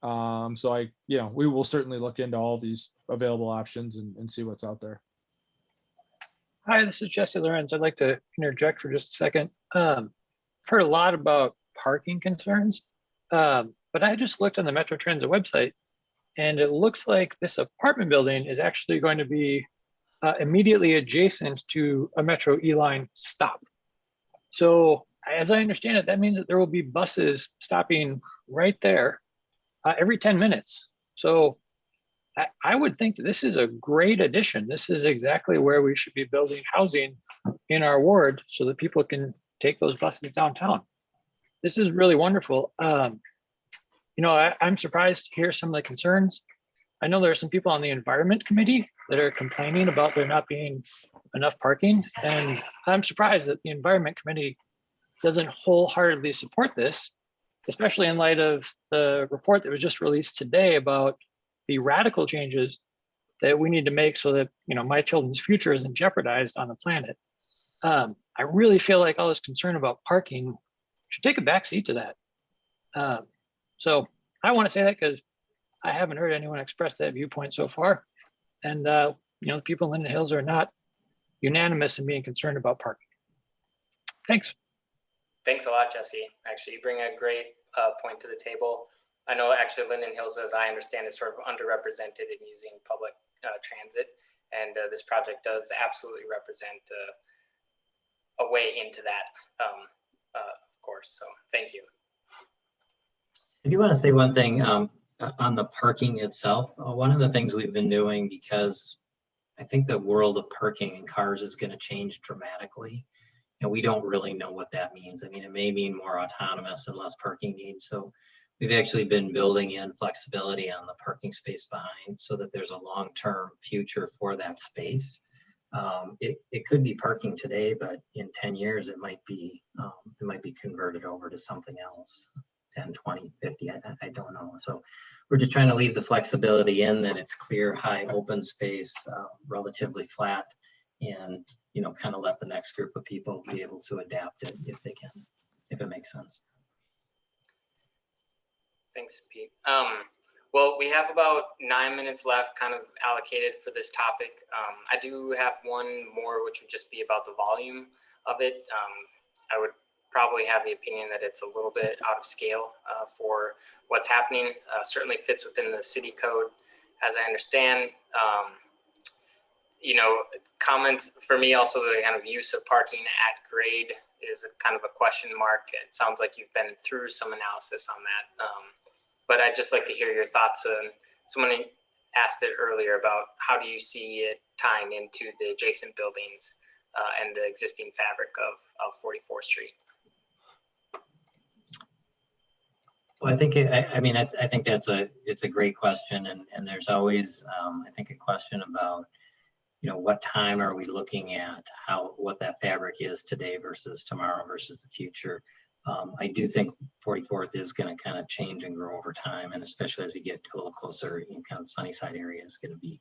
So we will certainly look into all these available options and see what's out there. Hi, this is Jesse Lorenz. I'd like to interject for just a second. I've heard a lot about parking concerns, but I just looked on the Metro Transit website, and it looks like this apartment building is actually going to be immediately adjacent to a Metro E-line stop. So as I understand it, that means that there will be buses stopping right there every 10 minutes. So I would think that this is a great addition. This is exactly where we should be building housing in our ward so that people can take those buses downtown. This is really wonderful. I'm surprised to hear some of the concerns. I know there are some people on the environment committee that are complaining about there not being enough parking. And I'm surprised that the environment committee doesn't wholeheartedly support this, especially in light of the report that was just released today about the radical changes that we need to make so that, my children's future isn't jeopardized on the planet. I really feel like all this concern about parking should take a backseat to that. So I want to say that because I haven't heard anyone express that viewpoint so far. And, the people in Linden Hills are not unanimous in being concerned about parking. Thanks. Thanks a lot, Jesse. Actually, you bring a great point to the table. I know actually Linden Hills, as I understand, is sort of underrepresented in using public transit. And this project does absolutely represent a way into that, of course. So thank you. I do want to say one thing on the parking itself. One of the things we've been doing, because I think the world of parking and cars is going to change dramatically, and we don't really know what that means. I mean, it may mean more autonomous and less parking needs. So we've actually been building in flexibility on the parking space behind so that there's a long-term future for that space. It could be parking today, but in 10 years, it might be converted over to something else, 10, 20, 50, I don't know. So we're just trying to leave the flexibility in that it's clear, high open space, relatively flat, and, kind of let the next group of people be able to adapt it if they can, if it makes sense. Thanks, Pete. Well, we have about 9 minutes left kind of allocated for this topic. I do have one more, which would just be about the volume of it. I would probably have the opinion that it's a little bit out of scale for what's happening. Certainly fits within the city code, as I understand. comments for me also, the kind of use of parking at grade is kind of a question mark. It sounds like you've been through some analysis on that. But I'd just like to hear your thoughts on, someone asked it earlier about how do you see it tying into the adjacent buildings and the existing fabric of 44th Street? Well, I think, I think it's a great question. And there's always, I think, a question about, what time are we looking at, what that fabric is today versus tomorrow versus the future. I do think 44th is going to kind of change and grow over time. And especially as we get a little closer in kind of Sunnyside area is going to be,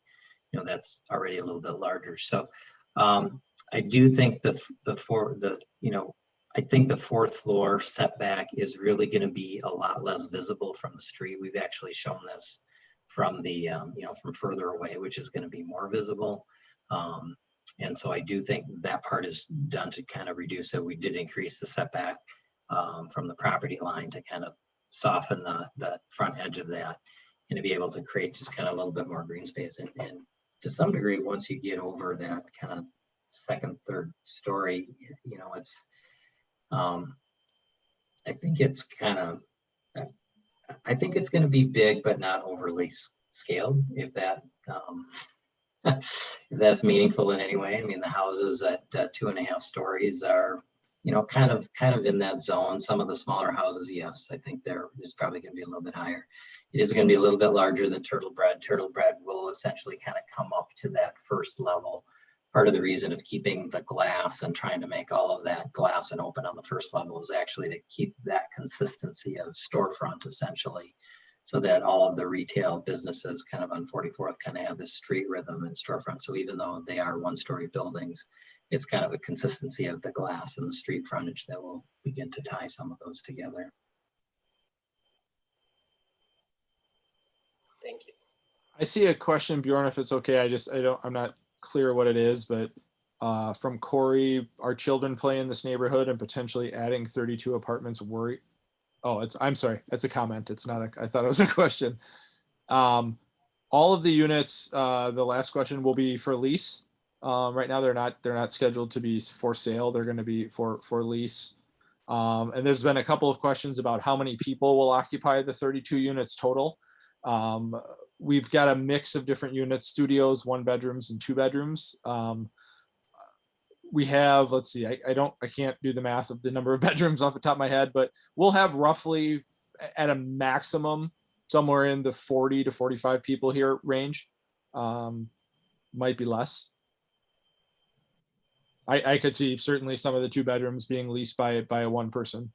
that's already a little bit larger. So I do think the fourth floor setback is really going to be a lot less visible from the street. We've actually shown this from the, from further away, which is going to be more visible. And so I do think that part is done to kind of reduce it. We did increase the setback from the property line to kind of soften the front edge of that and to be able to create just kind of a little bit more green space. And to some degree, once you get over that kind of second, third story, it's, I think it's going to be big, but not overly scaled, if that, if that's meaningful in any way. I mean, the houses at 2.5 stories are, kind of in that zone. Some of the smaller houses, yes, I think there's probably going to be a little bit higher. It is going to be a little bit larger than Turtlebread. Turtlebread will essentially kind of come up to that first level. Part of the reason of keeping the glass and trying to make all of that glass and open on the first level is actually to keep that consistency of storefront, essentially, so that all of the retail businesses kind of on 44th kind of have this street rhythm and storefront. So even though they are one-story buildings, it's kind of a consistency of the glass and the street frontage that will begin to tie some of those together. Thank you. I see a question, Bjorn, if it's okay. I'm not clear what it is, but from Corey, our children play in this neighborhood and potentially adding 32 apartments worry. Oh, I'm sorry. That's a comment. It's not I thought it was a question. All of the units, the last question, will be for lease. Right now, they're not scheduled to be for sale. They're going to be for lease. And there's been a couple of questions about how many people will occupy the 32 units total. We've got a mix of different units: studios, 1 bedrooms, and 2 bedrooms. We have, let's see, I can't do the math of the number of bedrooms off the top of my head, but we'll have roughly at a maximum somewhere in the 40 to 45 people here range. Might be less. I could see certainly some of the 2 bedrooms being leased by a 1 person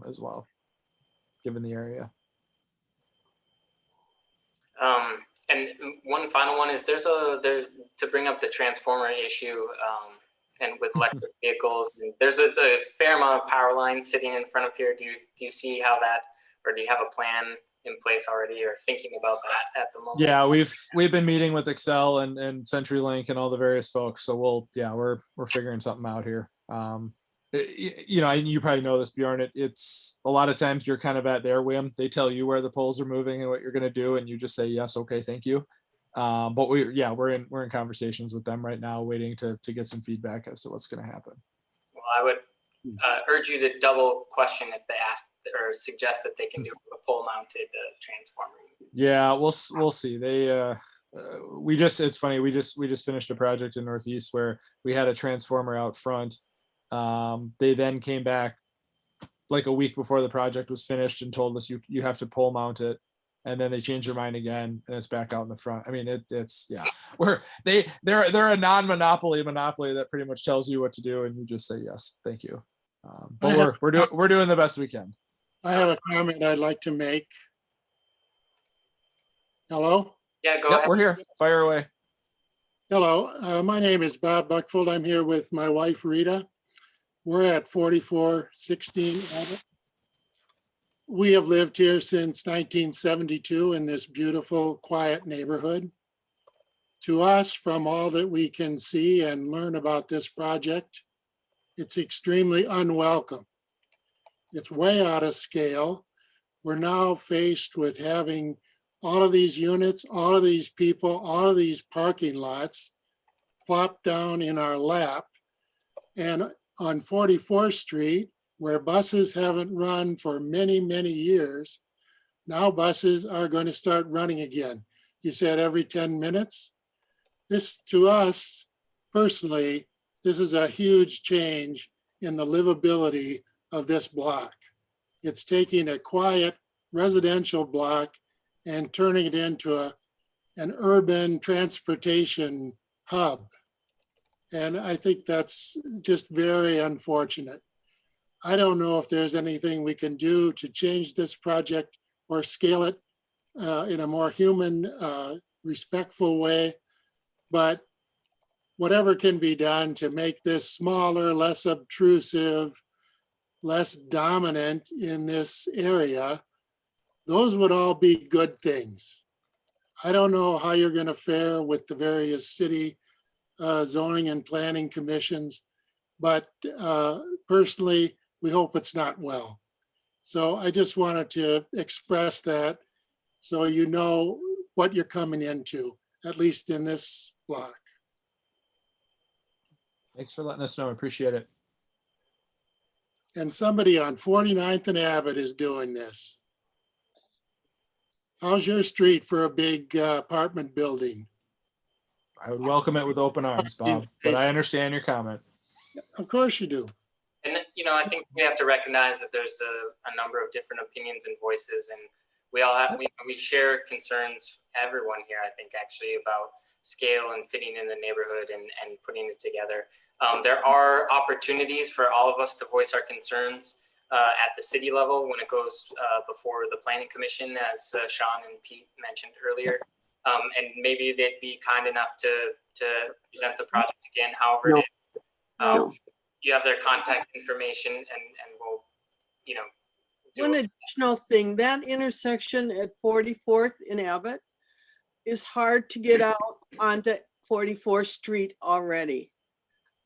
as well, given the area. And one final one is to bring up the transformer issue, and with electric vehicles, there's a fair amount of power lines sitting in front of here. Do you see how that, or do you have a plan in place already, or thinking about that at the moment? Yeah, we've been meeting with Excel and CenturyLink and all the various folks. So we're figuring something out here. You probably know this, Bjorn. It's a lot of times you're kind of at their whim. They tell you where the poles are moving and what you're going to do, and you just say yes, okay, thank you. But we're in conversations with them right now, waiting to get some feedback as to what's going to happen. Well, I would urge you to double question if they ask or suggest that they can do a pole mounted transformer. Yeah, we'll see. It's funny. We just finished a project in Northeast where we had a transformer out front. They then came back like a week before the project was finished and told us you have to pole mount it. And then they change their mind again, and it's back out in the front. I mean, they're a non-monopoly that pretty much tells you what to do, and you just say yes, thank you. But we're doing the best we can. I have a comment I'd like to make. Hello? Yeah, go ahead. We're here. Fire away. Hello, my name is Bob Buckfold. I'm here with my wife, Rita. We're at 4416 Abbott. We have lived here since 1972 in this beautiful, quiet neighborhood. To us, from all that we can see and learn about this project, it's extremely unwelcome. It's way out of scale. We're now faced with having all of these units, all of these people, all of these parking lots plopped down in our lap. And on 44th Street, where buses haven't run for many, many years, now buses are going to start running again. You said every 10 minutes. This, to us personally, this is a huge change in the livability of this block. It's taking a quiet residential block and turning it into an urban transportation hub. And I think that's just very unfortunate. I don't know if there's anything we can do to change this project or scale it in a more human, respectful way. But whatever can be done to make this smaller, less obtrusive, less dominant in this area, those would all be good things. I don't know how you're going to fare with the various city zoning and planning commissions, but personally, we hope it's not well. So I just wanted to express that so you know what you're coming into, at least in this block. Thanks for letting us know. I appreciate it. And somebody on 49th and Abbott is doing this. How's your street for a big apartment building? I would welcome it with open arms, Bob, but I understand your comment. Of course you do. And, you know, I think we have to recognize that there's a number of different opinions and voices, and we all have, we share concerns, everyone here, I think, actually, about scale and fitting in the neighborhood and putting it together. There are opportunities for all of us to voice our concerns at the city level when it goes before the planning commission, as Sean and Pete mentioned earlier. And maybe they'd be kind enough to present the project again, however it is. You have their contact information and we'll, you know. One additional thing, that intersection at 44th in Abbott is hard to get out onto 44th Street already.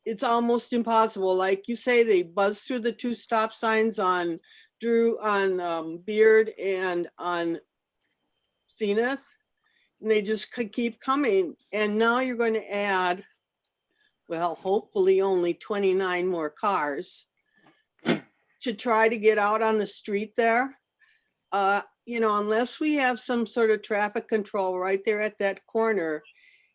It's almost impossible. Like you say, they buzz through the two stop signs on Beard and on Zenith, and they just keep coming. And now you're going to add, well, hopefully only 29 more cars to try to get out on the street there. You know, unless we have some sort of traffic control right there at that corner,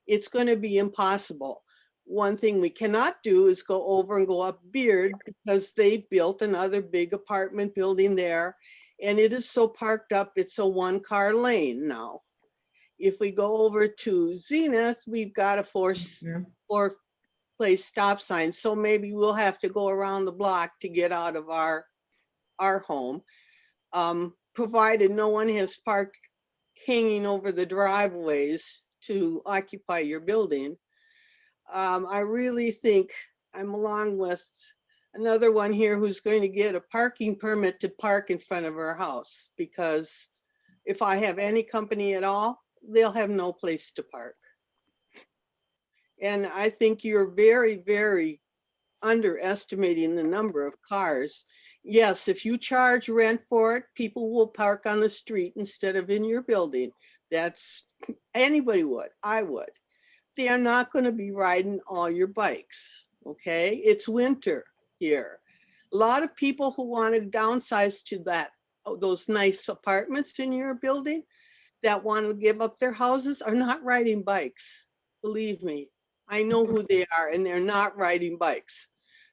it's going to be impossible. One thing we cannot do is go over and go up Beard because they built another big apartment building there, and it is so parked up, it's a one-car lane now. If we go over to Zenith, we've got a four-place stop sign, so maybe we'll have to go around the block to get out of our home, provided no one has parked hanging over the driveways to occupy your building. I really think I'm along with another one here who's going to get a parking permit to park in front of our house, because if I have any company at all, they'll have no place to park. And I think you're very, very underestimating the number of cars. Yes, if you charge rent for it, people will park on the street instead of in your building. That's, anybody would, I would. They are not going to be riding all your bikes, okay? It's winter here. A lot of people who want to downsize to those nice apartments in your building that want to give up their houses are not riding bikes. Believe me, I know who they are, and they're not riding bikes.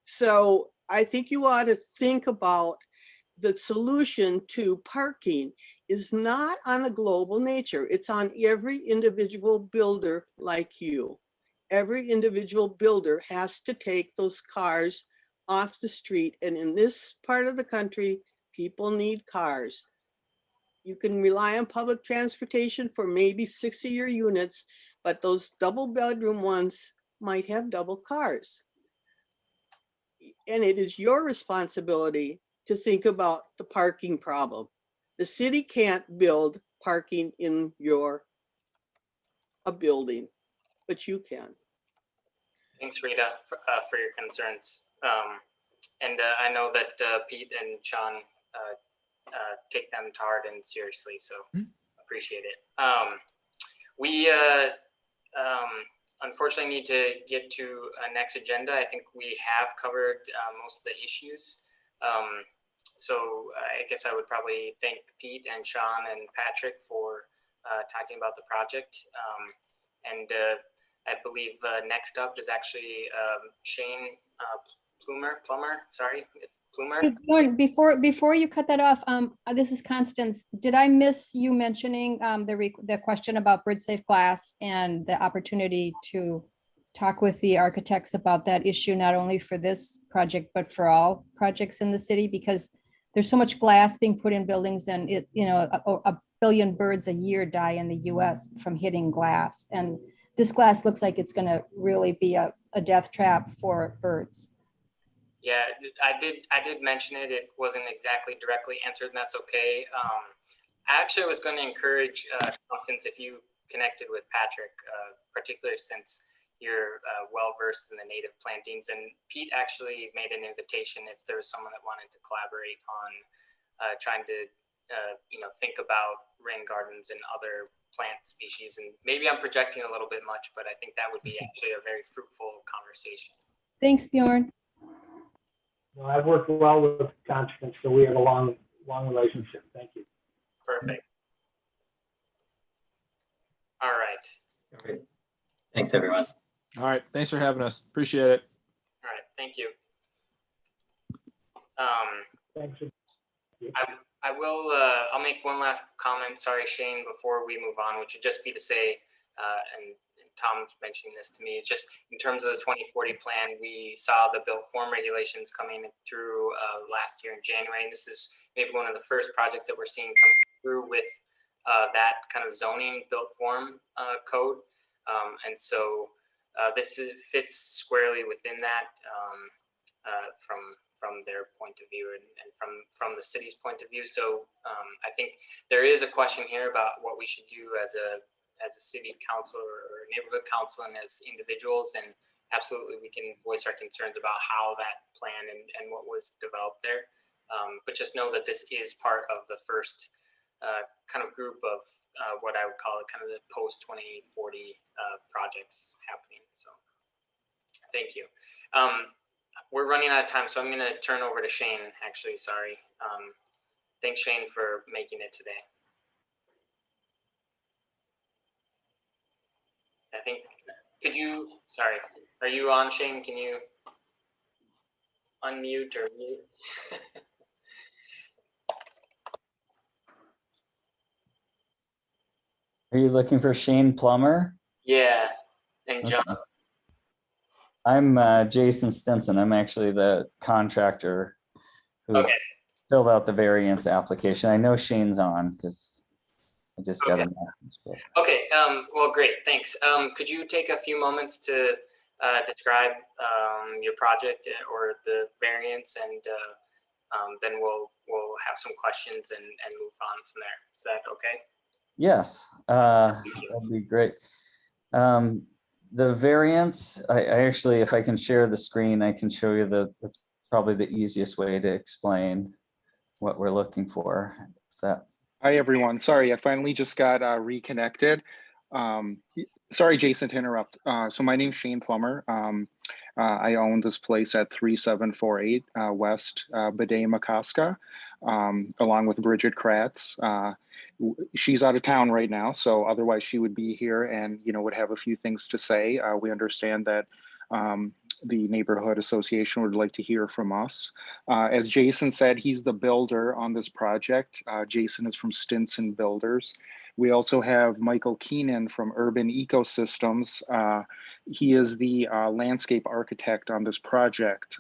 So I think you ought to think about the solution to parking is not on a global nature. It's on every individual builder like you. Every individual builder has to take those cars off the street. And in this part of the country, people need cars. You can rely on public transportation for maybe 6 of your units, but those double bedroom ones might have double cars. And it is your responsibility to think about the parking problem. The city can't build parking in a building, but you can. Thanks, Rita, for your concerns. And I know that Pete and Sean take them to heart and seriously, so appreciate it. unfortunately need to get to a next agenda. I think we have covered most of the issues. So I guess I would probably thank Pete and Sean and Patrick for talking about the project. And I believe next up is actually Shane Plumer, sorry, Plumer. Hey, Bjorn, before you cut that off, this is Constance. Did I miss you mentioning the question about bird safe glass and the opportunity to talk with the architects about that issue, not only for this project, but for all projects in the city? Because there's so much glass being put in buildings, and it, you know, a billion birds a year die in the US from hitting glass. And this glass looks like it's going to really be a death trap for birds. Yeah, I did mention it. It wasn't exactly directly answered, and that's okay. Actually, I was going to encourage Constance, if you connected with Patrick, particularly since you're well-versed in the native plantings. And Pete actually made an invitation if there was someone that wanted to collaborate on trying to, think about rain gardens and other plant species. And maybe I'm projecting a little bit much, but I think that would be actually a very fruitful conversation. Thanks, Bjorn. No, I've worked well with Constance, so we have a long relationship. Thank you. Perfect. All right. All right. Thanks, everyone. All right. Thanks for having us. Appreciate it. All right. Thank you. Thanks. I will, I'll make one last comment. Sorry, Shane, before we move on, which would just be to say, and Tom's mentioning this to me, just in terms of the 2040 plan, we saw the built form regulations coming through last year in January. And this is maybe one of the first projects that we're seeing come through with that kind of zoning built form code. And so this fits squarely within that from their point of view and from the city's point of view. So I think there is a question here about what we should do as a city council or neighborhood council and as individuals. And absolutely, we can voice our concerns about how that plan and what was developed there. But just know that this is part of the first kind of group of what I would call it kind of the post 2040 projects happening. So thank you. We're running out of time, so I'm going to turn over to Shane, actually. Sorry. Thanks, Shane, for making it today. I think, sorry, are you on, Shane? Can you unmute or mute? Are you looking for Shane Plummer? Yeah, and John. Okay. I'm Jason Stinson. I'm actually the contractor who filled out the variance application. I know Shane's on because I just got a message. But. Okay, well, great, thanks. Could you take a few moments to describe your project or the variance, and then we'll have some questions and move on from there. Is that okay? Yes, that'd be great. The variance, I actually, if I can share the screen, I can show you that's probably the easiest way to explain what we're looking for. Hi, everyone. Sorry, I finally just got reconnected. Sorry, Jason, to interrupt. So my name's Shane Plummer. I own this place at 3748 West Bidet-Makaska, along with Bridget Kratz. She's out of town right now, so otherwise she would be here and would have a few things to say. We understand that the neighborhood association would like to hear from us. As Jason said, he's the builder on this project. Jason is from Stinson Builders. We also have Michael Keenan from Urban Ecosystems. He is the landscape architect on this project.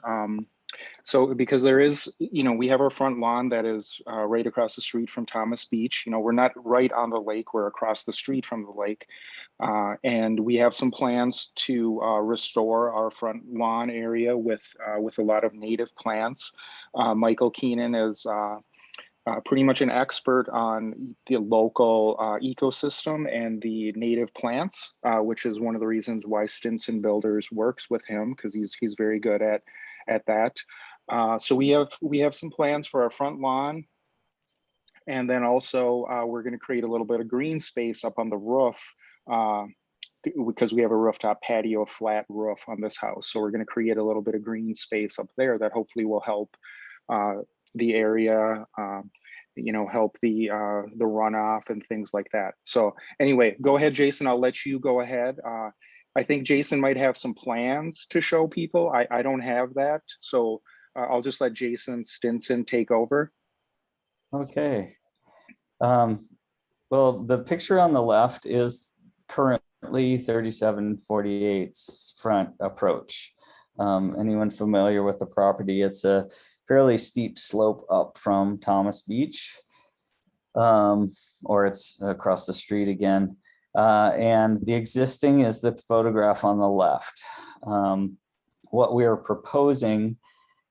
So because there is, we have our front lawn that is right across the street from Thomas Beach. We're not right on the lake, we're across the street from the lake. And we have some plans to restore our front lawn area with a lot of native plants. Michael Keenan is pretty much an expert on the local ecosystem and the native plants, which is one of the reasons why Stinson Builders works with him, because he's very good at that. So we have some plans for our front lawn. And then also we're going to create a little bit of green space up on the roof because we have a rooftop patio, flat roof on this house. So we're going to create a little bit of green space up there that hopefully will help the area, help the runoff and things like that. So anyway, go ahead, Jason. I'll let you go ahead. I think Jason might have some plans to show people. I don't have that. So I'll just let Jason Stinson take over. Okay. Well, the picture on the left is currently 3748's front approach. Anyone familiar with the property? It's a fairly steep slope up from Thomas Beach, or it's across the street again. And the existing is the photograph on the left. What we are proposing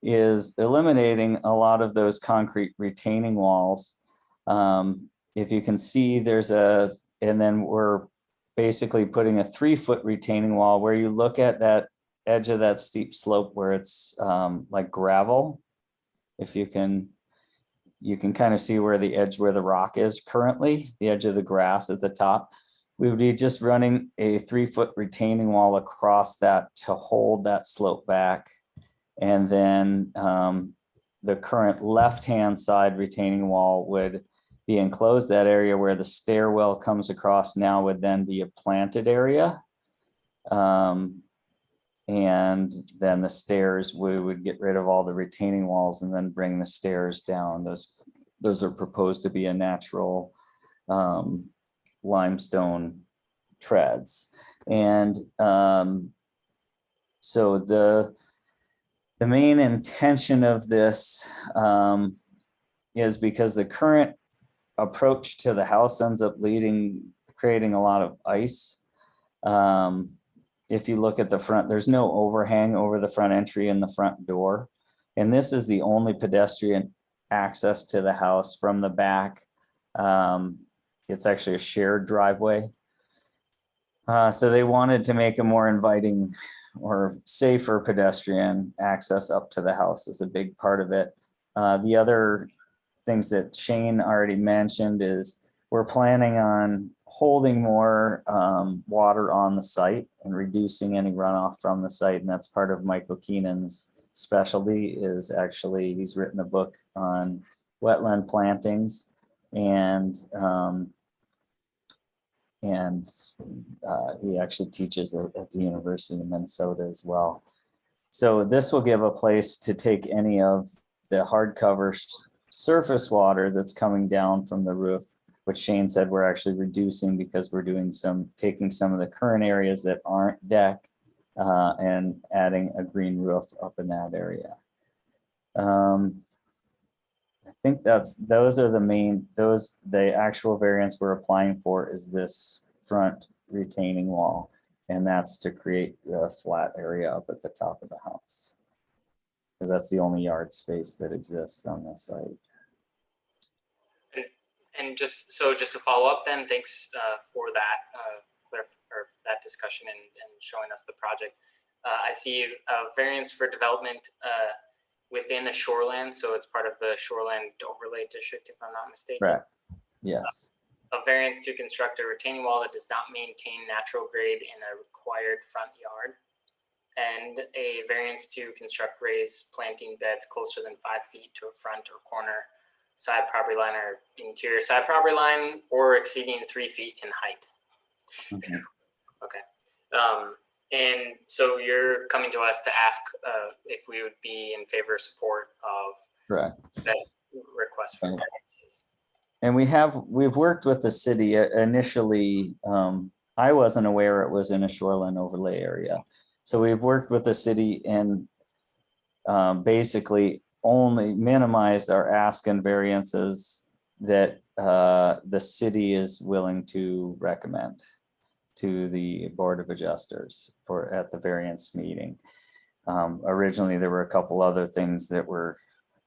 is eliminating a lot of those concrete retaining walls. If you can see, and then we're basically putting a 3-foot retaining wall where you look at that edge of that steep slope where it's like gravel. If you can kind of see where the edge, where the rock is currently, the edge of the grass at the top. We would be just running a 3-foot retaining wall across that to hold that slope back. And then the current left-hand side retaining wall would be enclosed. That area where the stairwell comes across now would then be a planted area. And then the stairs, we would get rid of all the retaining walls and then bring the stairs down. Those are proposed to be a natural limestone treads. And so the main intention of this is because the current approach to the house ends up creating a lot of ice. If you look at the front, there's no overhang over the front entry and the front door. And this is the only pedestrian access to the house from the back. It's actually a shared driveway. So they wanted to make a more inviting or safer pedestrian access up to the house is a big part of it. The other things that Shane already mentioned is we're planning on holding more water on the site and reducing any runoff from the site. And that's part of Michael Keenan's specialty is actually, he's written a book on wetland plantings and he actually teaches at the University of Minnesota as well. So this will give a place to take any of the hardcover surface water that's coming down from the roof, which Shane said we're actually reducing because we're taking some of the current areas that aren't deck and adding a green roof up in that area. I think those are the actual variance we're applying for is this front retaining wall. And that's to create a flat area up at the top of the house. Because that's the only yard space that exists on the site. And just to follow up then, thanks for that that discussion and showing us the project. I see a variance for development within a shoreland, so it's part of the shoreland overlay district, if I'm not mistaken. Right. Yes. A variance to construct a retaining wall that does not maintain natural grade in a required front yard, and a variance to construct raised planting beds closer than 5 feet to a front or corner side property line or interior side property line, or exceeding 3 feet in height. Okay. Okay. And so you're coming to us to ask if we would be in favor or support of Correct. that request for variances. And we've worked with the city initially. I wasn't aware it was in a shoreline overlay area. So we've worked with the city and basically only minimized our ask and variances that the city is willing to recommend to the Board of Adjusters at the variance meeting. Originally, there were a couple other things that were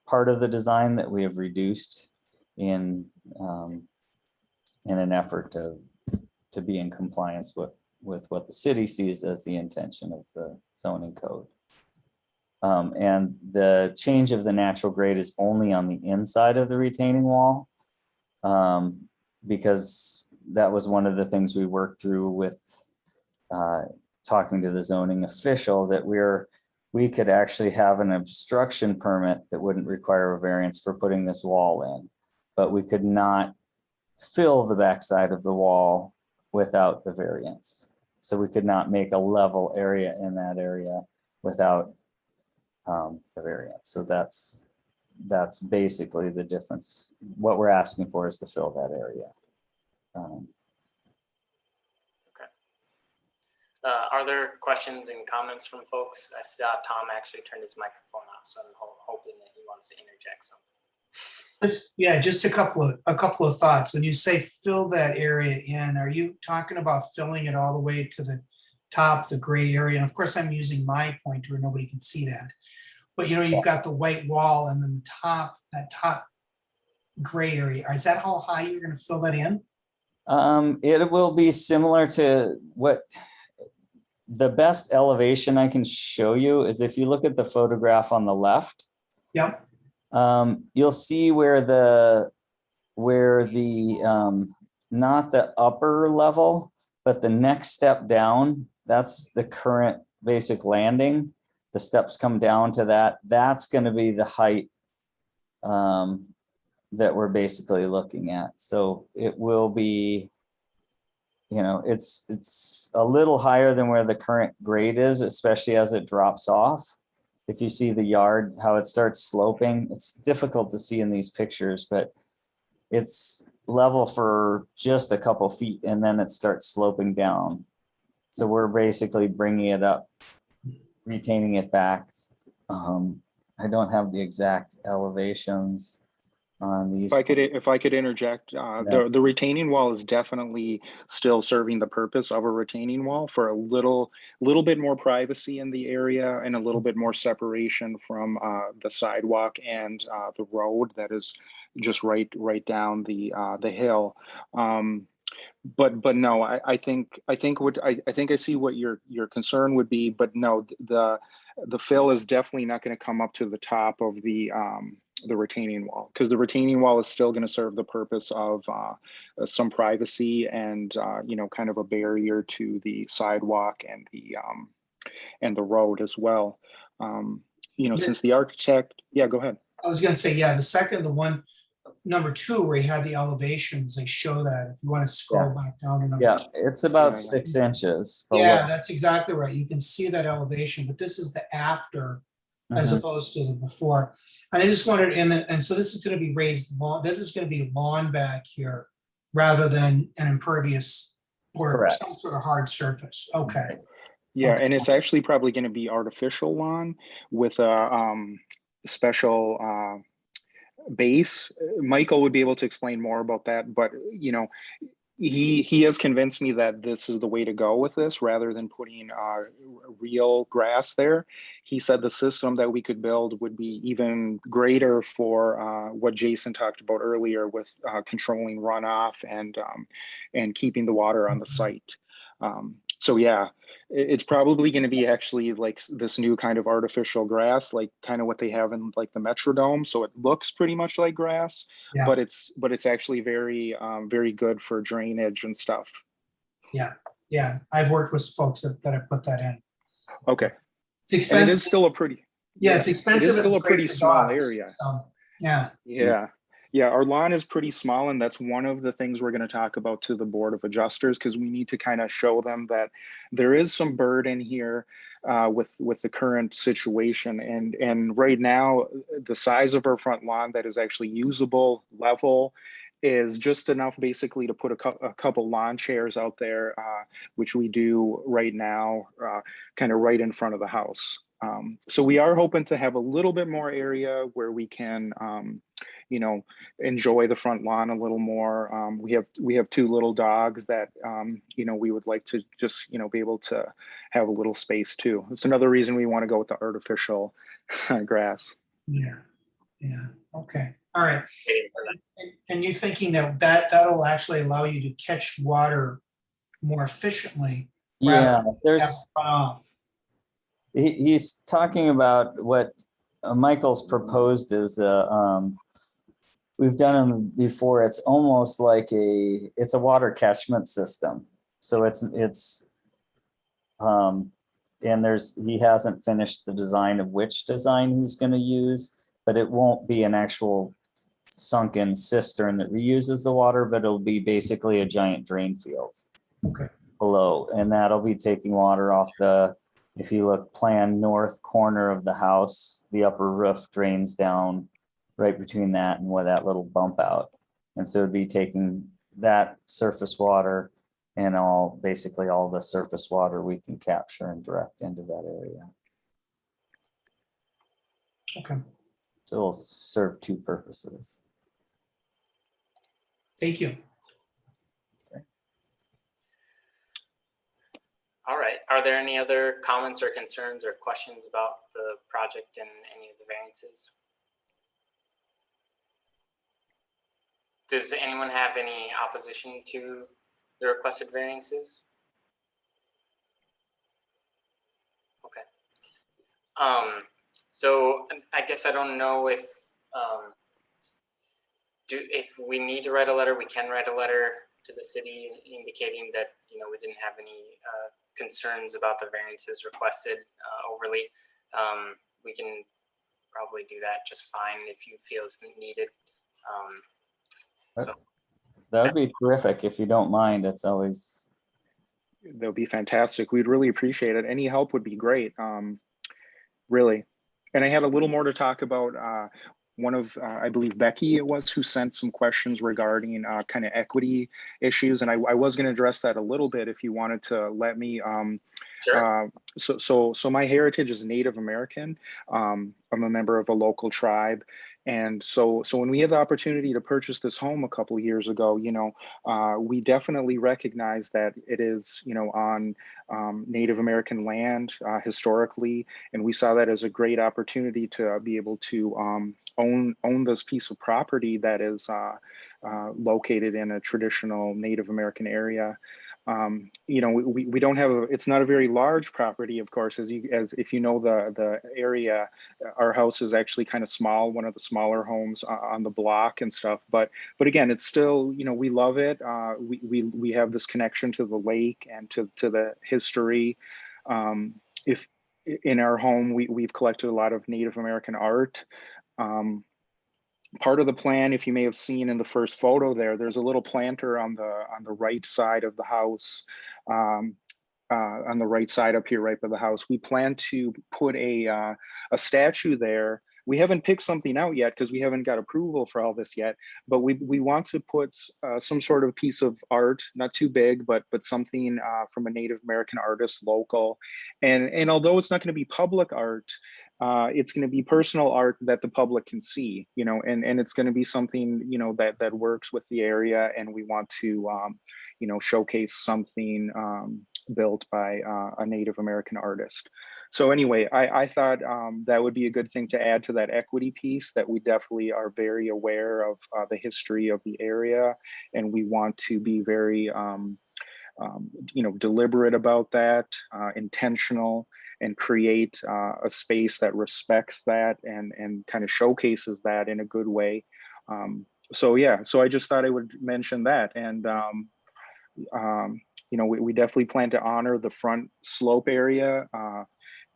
part of the design that we have reduced in an effort to be in compliance with what the city sees as the intention of the zoning code. And the change of the natural grade is only on the inside of the retaining wall, because that was one of the things we worked through with talking to the zoning official that we could actually have an obstruction permit that wouldn't require a variance for putting this wall in, but we could not fill the backside of the wall without the variance. So we could not make a level area in that area without the variance. So that's basically the difference. What we're asking for is to fill that area. Are there questions and comments from folks? I saw Tom actually turned his microphone off, so I'm hoping that he wants to interject something. Yeah, just a couple of thoughts. When you say fill that area in, are you talking about filling it all the way to the top, the gray area? And of course, I'm using my pointer, nobody can see that. But you've got the white wall and then that top gray area. Is that how high you're going to fill that in? It will be similar to what the best elevation I can show you is if you look at the photograph on the left. Yep. You'll see where the not the upper level, but the next step down, that's the current basic landing. The steps come down to that. That's going to be the height that we're basically looking at. So it will be, it's a little higher than where the current grade is, especially as it drops off. If you see the yard, how it starts sloping, it's difficult to see in these pictures, but it's level for just a couple feet and then it starts sloping down. So we're basically bringing it up, retaining it back. I don't have the exact elevations on these. If I could interject, the retaining wall is definitely still serving the purpose of a retaining wall for a little bit more privacy in the area and a little bit more separation from the sidewalk and the road that is just right down the hill. But no, I think I see what your concern would be, but no, the fill is definitely not going to come up to the top of the retaining wall, because the retaining wall is still going to serve the purpose of some privacy and kind of a barrier to the sidewalk and the road as well. Since the architect, go ahead. I was going to say, the one, number 2, where you had the elevations, they show that. If you want to scroll back down to number 2. It's about 6 inches. Yeah, that's exactly right. You can see that elevation, but this is the after as opposed to the before. And I just wondered, and so this is going to be raised lawn. This is going to be lawn back here rather than an impervious or some sort of hard surface. Okay. Yeah, and it's actually probably going to be artificial lawn with a special base. Michael would be able to explain more about that, but he has convinced me that this is the way to go with this rather than putting real grass there. He said the system that we could build would be even greater for what Jason talked about earlier with controlling runoff and keeping the water on the site. So yeah, it's probably going to be actually like this new kind of artificial grass, like kind of what they have in like the Metrodome. So it looks pretty much like grass, but it's actually very, very good for drainage and stuff. Yeah. I've worked with folks that have put that in. Okay. It's expensive. And it is still a pretty. It's expensive. It is still a pretty small area. So, Yeah, our lawn is pretty small, and that's one of the things we're going to talk about to the Board of Adjusters, because we need to kind of show them that there is some burden here with the current situation. And right now, the size of our front lawn that is actually usable, level, is just enough basically to put a couple lawn chairs out there, which we do right now, kind of right in front of the house. So we are hoping to have a little bit more area where we can, enjoy the front lawn a little more. We have 2 little dogs that, we would like to just, be able to have a little space too. It's another reason we want to go with the artificial grass. Yeah. Okay. All right. And you're thinking that'll actually allow you to catch water more efficiently. Yeah, he's talking about what Michael's proposed is we've done them before. It's almost like it's a water catchment system. So it's And he hasn't finished the design of which design he's going to use, but it won't be an actual sunken cistern that reuses the water, but it'll be basically a giant drain field below. And that'll be taking water off if you look plan north corner of the house, the upper roof drains down right between that and where that little bump out. And so it'd be taking that surface water and basically all the surface water we can capture and direct into that area. Okay, So it'll serve two purposes. thank you. All right. Are there any other comments or concerns or questions about the project and any of the variances? Does anyone have any opposition to the requested variances? Okay. So I guess I don't know if we need to write a letter. We can write a letter to the city indicating that we didn't have any concerns about the variances requested overly. We can probably do that just fine if you feel it's needed. So That would be terrific if you don't mind. It's always. That would be fantastic. We'd really appreciate it. Any help would be great, really. And I had a little more to talk about. One of, I believe Becky it was, who sent some questions regarding kind of equity issues. And I was going to address that a little bit if you wanted to let me. Sure. So my heritage is Native American. I'm a member of a local tribe. And so when we had the opportunity to purchase this home a couple of years ago, we definitely recognize that it is, on Native American land historically, and we saw that as a great opportunity to be able to own this piece of property that is located in a traditional Native American area. We don't have it's not a very large property, of course, as if you know the area. Our house is actually kind of small, one of the smaller homes on the block and stuff. But again, it's still, we love it. We have this connection to the lake and to the history. If in our home, we've collected a lot of Native American art. Part of the plan, if you may have seen in the first photo there's a little planter on the right side of the house, on the right side up here, right by the house. We plan to put a statue there. We haven't picked something out yet because we haven't got approval for all this yet, but we want to put some sort of piece of art, not too big, but something from a Native American artist, local. And although it's not going to be public art, it's going to be personal art that the public can see, and it's going to be something, that works with the area. And we want to, showcase something built by a Native American artist. So anyway, I thought that would be a good thing to add to that equity piece, that we definitely are very aware of the history of the area. And we want to be very, deliberate about that, intentional, and create a space that respects that and kind of showcases that in a good way. So I just thought I would mention that. And we definitely plan to honor the front slope area.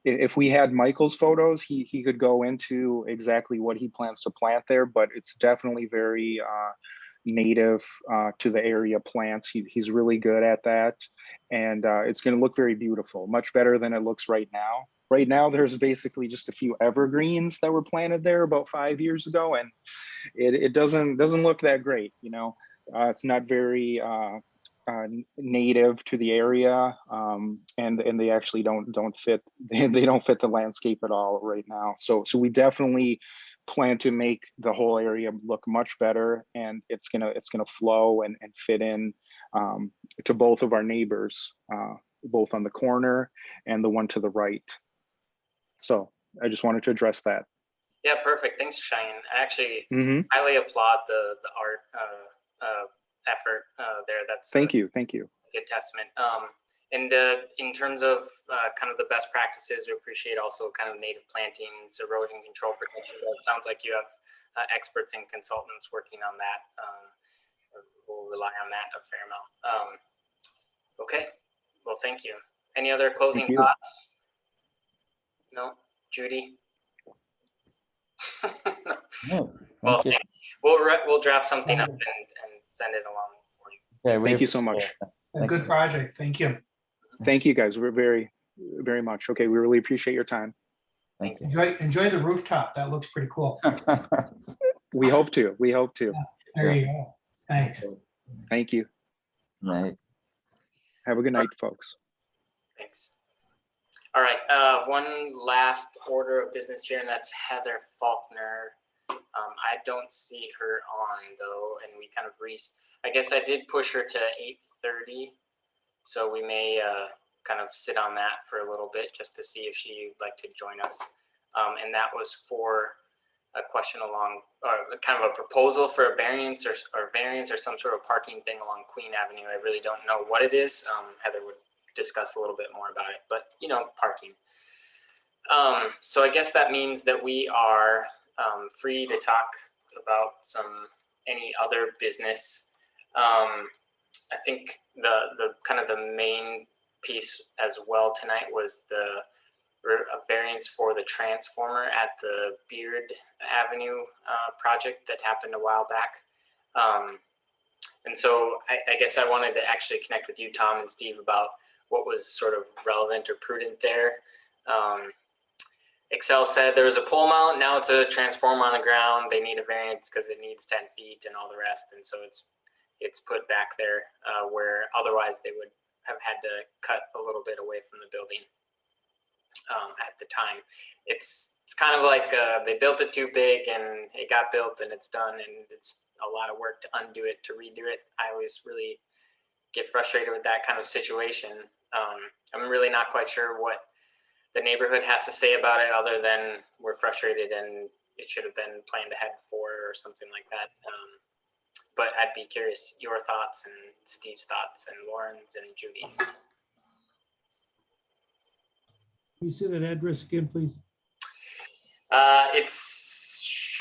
If we had Michael's photos, he could go into exactly what he plans to plant there, but it's definitely very native to the area plants. He's really good at that, and it's going to look very beautiful, much better than it looks right now. Right now, there's basically just a few evergreens that were planted there about 5 years ago, and it doesn't look that great. It's not very native to the area, and they actually don't fit. They don't fit the landscape at all right now. So we definitely plan to make the whole area look much better, and it's gonna flow and fit in to both of our neighbors, both on the corner and the one to the right. So I just wanted to address that. Yeah, perfect. Thanks, Cheyenne. I actually highly applaud the art effort there. That's thank you. Good testament. And in terms of kind of the best practices, we appreciate also kind of native plantings, erosion control protection. It sounds like you have experts and consultants working on that. We'll rely on that a fair amount. Okay, well, thank you. Any other closing Thank you. thoughts? No, Judy? No, Well, thank you. we'll draft something up and send it along for you. Okay, we Thank you so appreciate much. it. A Thank good you. project. Thank you. Thank you guys. We're very, very much. Okay, we really appreciate your time. Thank you. Enjoy the rooftop. That looks pretty cool. We hope to. We hope to. There you go. Thanks. Thank you. Right. Have a good night, folks. Thanks. All right, one last order of business here, and that's Heather Faulkner. I don't see her on though, and we kind of I guess I did push her to 8:30, so we may kind of sit on that for a little bit just to see if she'd like to join us. And that was for a question along, or kind of a proposal for a variance or some sort of parking thing along Queen Avenue. I really don't know what it is. Heather would discuss a little bit more about it, but you know, parking. So I guess that means that we are free to talk about any other business. I think the kind of the main piece as well tonight was a variance for the transformer at the Beard Avenue project that happened a while back. And so I guess I wanted to actually connect with you, Tom and Steve, about what was sort of relevant or prudent there. Excel said there was a pole mount, now it's a transformer on the ground. They need a variance because it needs 10 feet and all the rest. And so it's put back there where otherwise they would have had to cut a little bit away from the building at the time. It's kind of like they built it too big and it got built and it's done, and it's a lot of work to undo it, to redo it. I always really get frustrated with that kind of situation. I'm really not quite sure what the neighborhood has to say about it other than we're frustrated and it should have been planned ahead for or something like that. But I'd be curious your thoughts and Steve's thoughts and Lauren's and Judy's. Can you say that address again, please? It's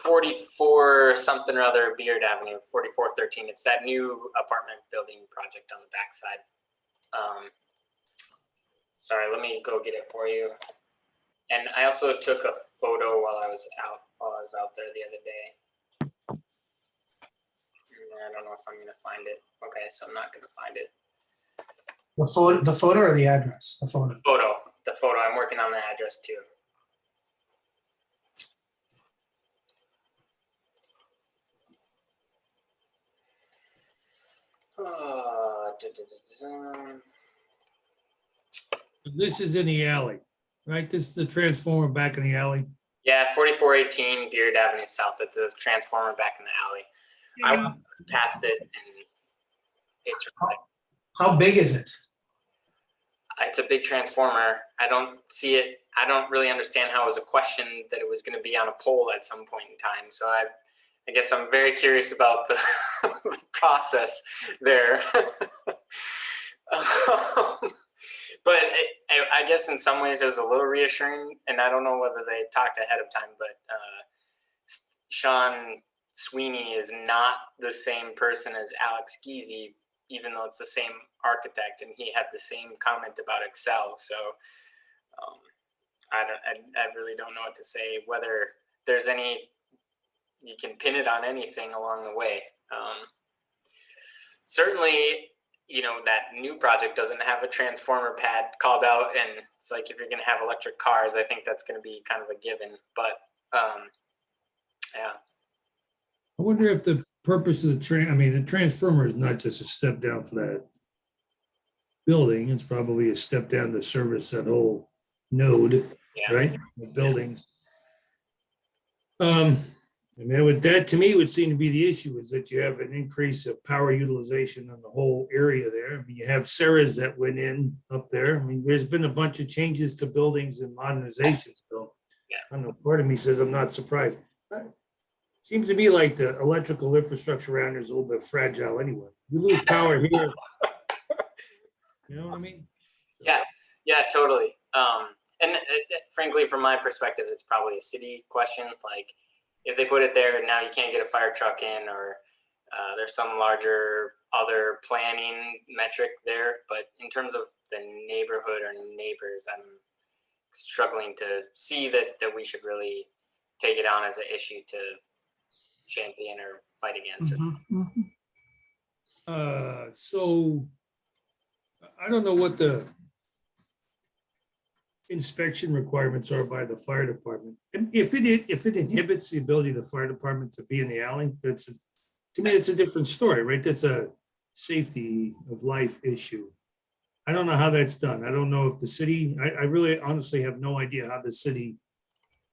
44 something or other Beard Avenue, 4413. It's that new apartment building project on the backside. Sorry, let me go get it for you. And I also took a photo while I was out there the other day. I don't know if I'm gonna find it. Okay, so I'm not gonna find it. The photo or the address? The photo. The photo. I'm working on the address too. This is in the alley, right? This is the transformer back in the alley. Yeah, 4418 Beard Avenue South. At the transformer back in the alley. I went past it and it's How big is it? a big transformer. I don't see it. I don't really understand how it was a question that it was going to be on a pole at some point in time. So I guess I'm very curious about the, the process there. But I guess in some ways it was a little reassuring, and I don't know whether they talked ahead of time, but Sean Sweeney is not the same person as Alex Geezy, even though it's the same architect, and he had the same comment about Excel. So I really don't know what to say, whether there's any, you can pin it on anything along the way. Certainly, you know, that new project doesn't have a transformer pad called out, and it's like if you're going to have electric cars, I think that's going to be kind of a given. But yeah. I wonder if the purpose of the transformer is not just a step down for that building. It's probably a step down to service that whole node, right? The buildings. That to me would seem to be the issue, is that you have an increase of power utilization on the whole area there. I mean, you have Sarah's that went in up there. I mean, there's been a bunch of changes to buildings and modernizations. So I don't know, part of me says I'm not surprised. Seems to me like the electrical infrastructure around here is a little bit fragile anyway. You lose power here. You know what I mean? Yeah, totally. And frankly, from my perspective, it's probably a city question. Like, if they put it there now, you can't get a fire truck in, or There's some larger other planning metric there, but in terms of the neighborhood or neighbors, I'm struggling to see that we should really take it on as an issue to champion or fight against. So I don't know what the inspection requirements are by the fire department. And if it inhibits the ability of the fire department to be in the alley, to me, it's a different story, right? That's a safety of life issue. I don't know how that's done. I don't know if the city, I really honestly have no idea how the city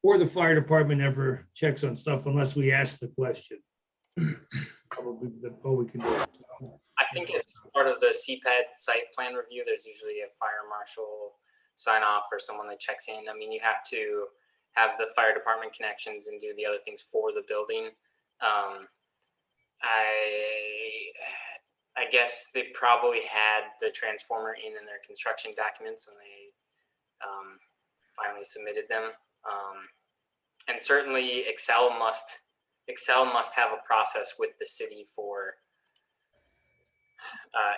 or the fire department ever checks on stuff unless we ask the question. Probably all we can do. I think as part of the CPAD site plan review, there's usually a fire marshal sign off or someone that checks in. I mean, you have to have the fire department connections and do the other things for the building. I guess they probably had the transformer in their construction documents when they finally submitted them. And certainly Excel must have a process with the city for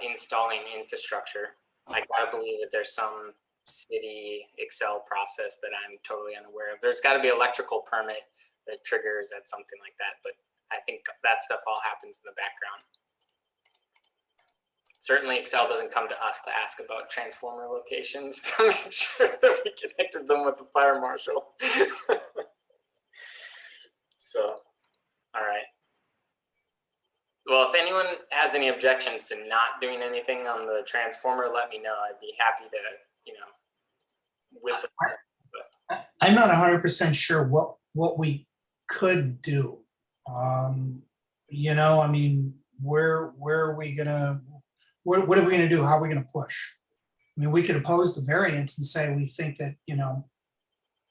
installing infrastructure. I gotta believe that there's some city Excel process that I'm totally unaware of. There's got to be electrical permit that triggers at something like that, but I think that stuff all happens in the background. Certainly Excel doesn't come to us to ask about transformer locations to make sure that we connected them with the fire marshal. So, all right. Well, if anyone has any objections to not doing anything on the transformer, let me know. I'd be happy to, whistle. I'm not 100% sure what we could do. I mean, where are we gonna, what are we gonna do? How are we gonna push? I mean, we could oppose the variance and say we think that,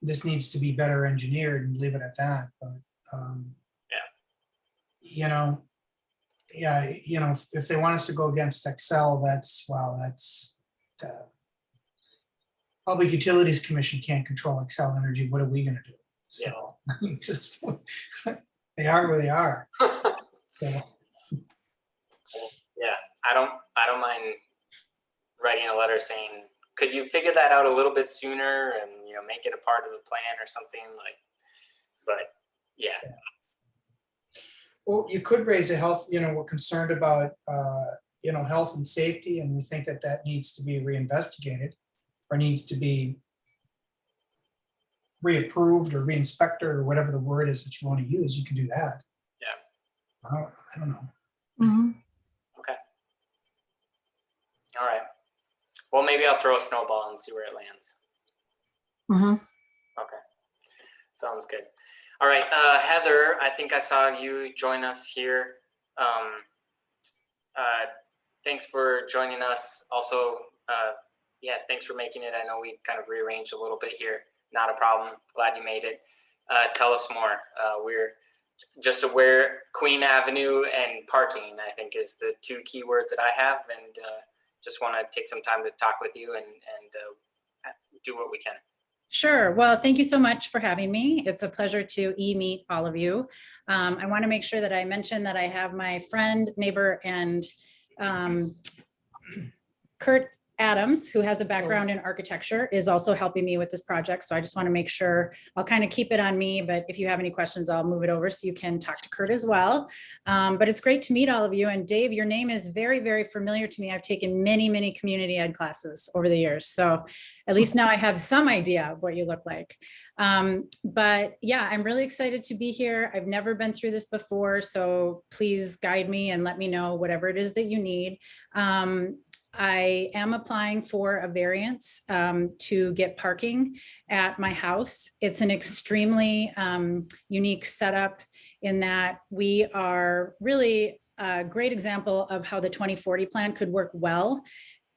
this needs to be better engineered and leave it at that. But, if they want us to go against Excel, that's Public Utilities Commission can't control Excel Energy. What are we gonna do? So, just, they are where they are. So. Yeah, I don't mind writing a letter saying, could you figure that out a little bit sooner and make it a part of the plan or something like. But yeah. Well, you could raise a health. We're concerned about health and safety, and we think that needs to be reinvestigated or needs to be reapproved or reinspected or whatever the word is that you want to use. You can do that. Yeah. I don't know. Mm-hmm. Okay. All right. Well, maybe I'll throw a snowball and see where it lands. Mm-hmm. Okay. Sounds good. All right. Heather, I think I saw you join us here. Thanks for joining us. Also, thanks for making it. I know we kind of rearranged a little bit here. Not a problem. Glad you made it. Tell us more. We're just aware Queen Avenue and parking, I think, is the two keywords that I have, and just want to take some time to talk with you and do what we can. Sure. Well, thank you so much for having me. It's a pleasure to meet all of you. I want to make sure that I mention that I have my friend, neighbor, and Kurt Adams, who has a background in architecture, is also helping me with this project. So I just want to make sure I'll kind of keep it on me, but if you have any questions, I'll move it over so you can talk to Kurt as well. But it's great to meet all of you. And Dave, your name is very, very familiar to me. I've taken many, many community ed classes over the years. So at least now I have some idea of what you look like. But yeah, I'm really excited to be here. I've never been through this before. So please guide me and let me know whatever it is that you need. I am applying for a variance to get parking at my house. It's an extremely unique setup in that we are really a great example of how the 2040 plan could work well,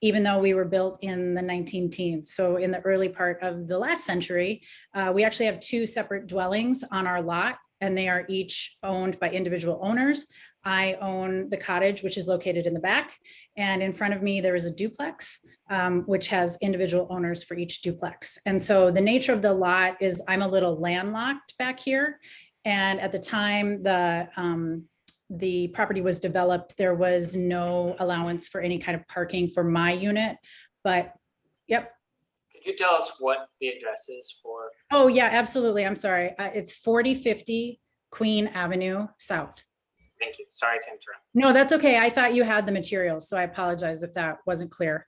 even though we were built in the 19-teens. So in the early part of the last century, we actually have two separate dwellings on our lot, and they are each owned by individual owners. I own the cottage, which is located in the back. And in front of me, there is a duplex, which has individual owners for each duplex. And so the nature of the lot is I'm a little landlocked back here. And at the time, the the property was developed, there was no allowance for any kind of parking for my unit, but yep. Could you tell us what the address is for? Oh, yeah, absolutely. I'm sorry. It's 4050 Queen Avenue South. Thank you. Sorry to interrupt. No, that's okay. I thought you had the materials, so I apologize if that wasn't clear.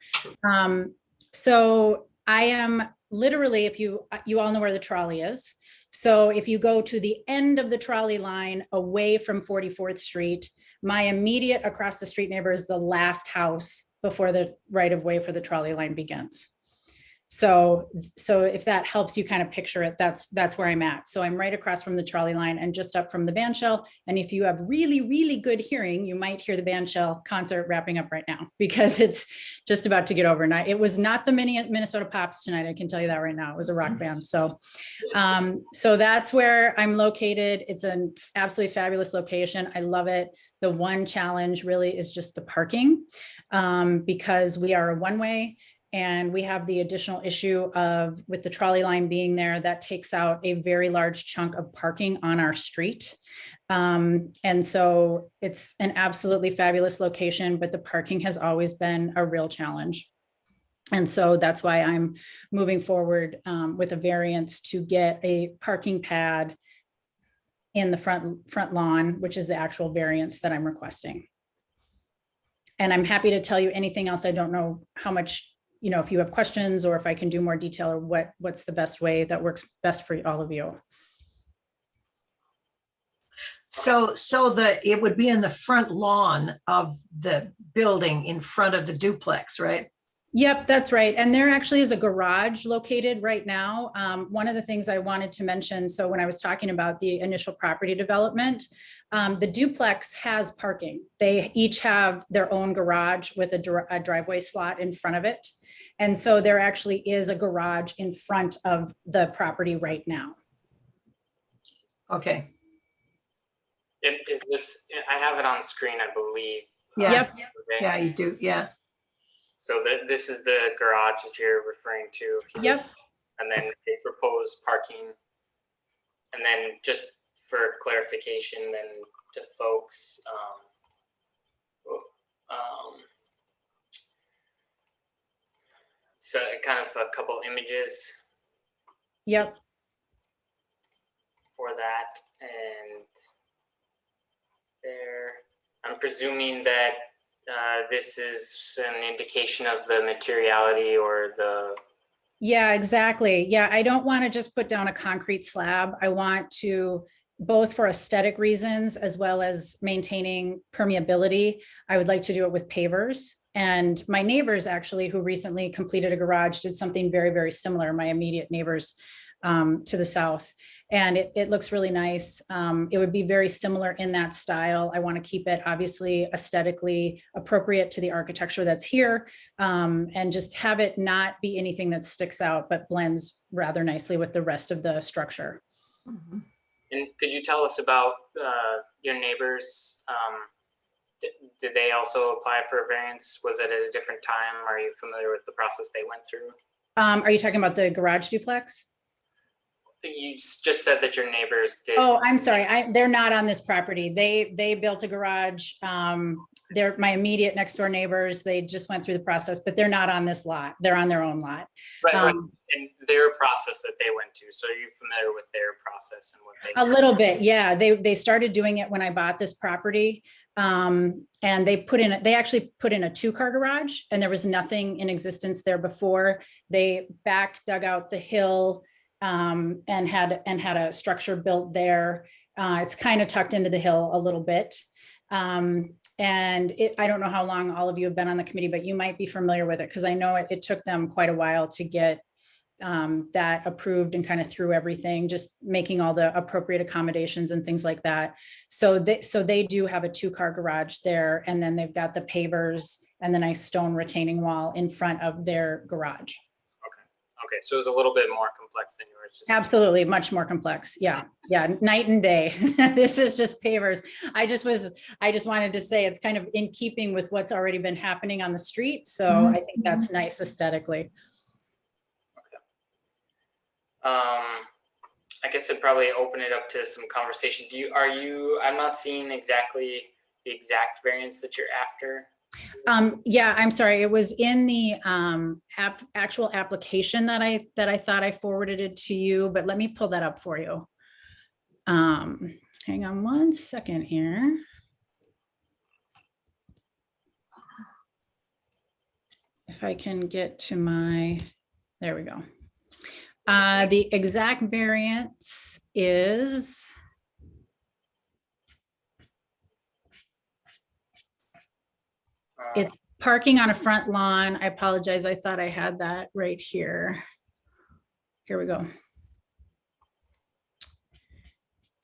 So I am literally, if you all know where the trolley is. So if you go to the end of the trolley line away from 44th Street, my immediate across the street neighbor is the last house before the right of way for the trolley line begins. So if that helps you kind of picture it, that's where I'm at. So I'm right across from the trolley line and just up from the bandshell. And if you have really, really good hearing, you might hear the bandshell concert wrapping up right now because it's just about to get over. And it was not the Minnesota Pops tonight. I can tell you that right now. It was a rock band. So that's where I'm located. It's an absolutely fabulous location. I love it. The one challenge really is just the parking because we are a one-way. And we have the additional issue of with the trolley line being there, that takes out a very large chunk of parking on our street. And so it's an absolutely fabulous location, but the parking has always been a real challenge. And so that's why I'm moving forward with a variance to get a parking pad in the front lawn, which is the actual variance that I'm requesting. And I'm happy to tell you anything else. I don't know how much, if you have questions or if I can do more detail or what's the best way that works best for all of you. So it would be in the front lawn of the building in front of the duplex, right? Yep, that's right. And there actually is a garage located right now. One of the things I wanted to mention, so when I was talking about the initial property development, the duplex has parking. They each have their own garage with a driveway slot in front of it. And so there actually is a garage in front of the property right now. Okay. Is this, I have it on screen, I believe. Yeah. Yep. Okay. Yeah, you do. Yeah. So this is the garage that you're referring to here. Yep. And then they propose parking. And then just for clarification, then to folks, so kind of a couple images Yep. for that. And there, I'm presuming that this is an indication of the materiality or the. Yeah, exactly. Yeah, I don't want to just put down a concrete slab. I want to, both for aesthetic reasons as well as maintaining permeability, I would like to do it with pavers. And my neighbors actually, who recently completed a garage, did something very, very similar, my immediate neighbors to the south. And it looks really nice. It would be very similar in that style. I want to keep it obviously aesthetically appropriate to the architecture that's here, and just have it not be anything that sticks out, but blends rather nicely with the rest of the structure. Mm-hmm. And could you tell us about your neighbors? Did they also apply for a variance? Was it at a different time? Are you familiar with the process they went through? Are you talking about the garage duplex? You just said that your neighbors did. Oh, I'm sorry. They're not on this property. They built a garage. They're my immediate next door neighbors. They just went through the process, but they're not on this lot. They're on their own lot. Right, right. And their process that they went to. So are you familiar with their process and what they A little bit, yeah. They started doing it when I bought this property. And they actually put in a 2-car garage, and there was nothing in existence there before. They dug out the hill and had a structure built there. It's kind of tucked into the hill a little bit. And I don't know how long all of you have been on the committee, but you might be familiar with it because I know it took them quite a while to get that approved and kind of through everything, just making all the appropriate accommodations and things like that. So they do have a 2-car garage there, and then they've got the pavers and the nice stone retaining wall in front of their garage. Okay, so it was a little bit more complex than yours. Just absolutely, much more complex. Yeah, night and day. This is just pavers. I just wanted to say it's kind of in keeping with what's already been happening on the street. So I think that's nice aesthetically. Okay. I guess I'd probably open it up to some conversation. I'm not seeing exactly exact variance that you're after? Yeah, I'm sorry. It was in the actual application that I thought I forwarded it to you, but let me pull that up for you. Hang on one second here. If I can get to my, there we go. The exact variance is it's parking on a front lawn. I apologize. I thought I had that right here. Here we go.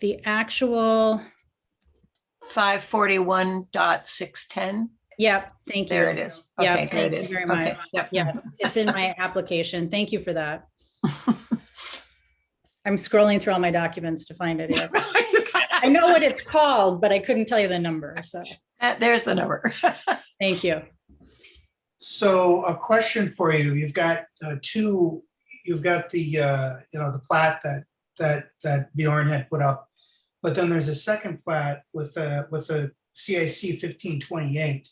The actual 541.610. Yep, thank you. There it is. Yep, Okay, there it thank you is. very Okay, much. yep. Yes, it's in my application. Thank you for that. I'm scrolling through all my documents to find it here. I know what it's called, but I couldn't tell you the number, so There's the number. thank you. So a question for you, you've got you've got the, the plat that Bjorn had put up, but then there's a second plat with a CIC 1528.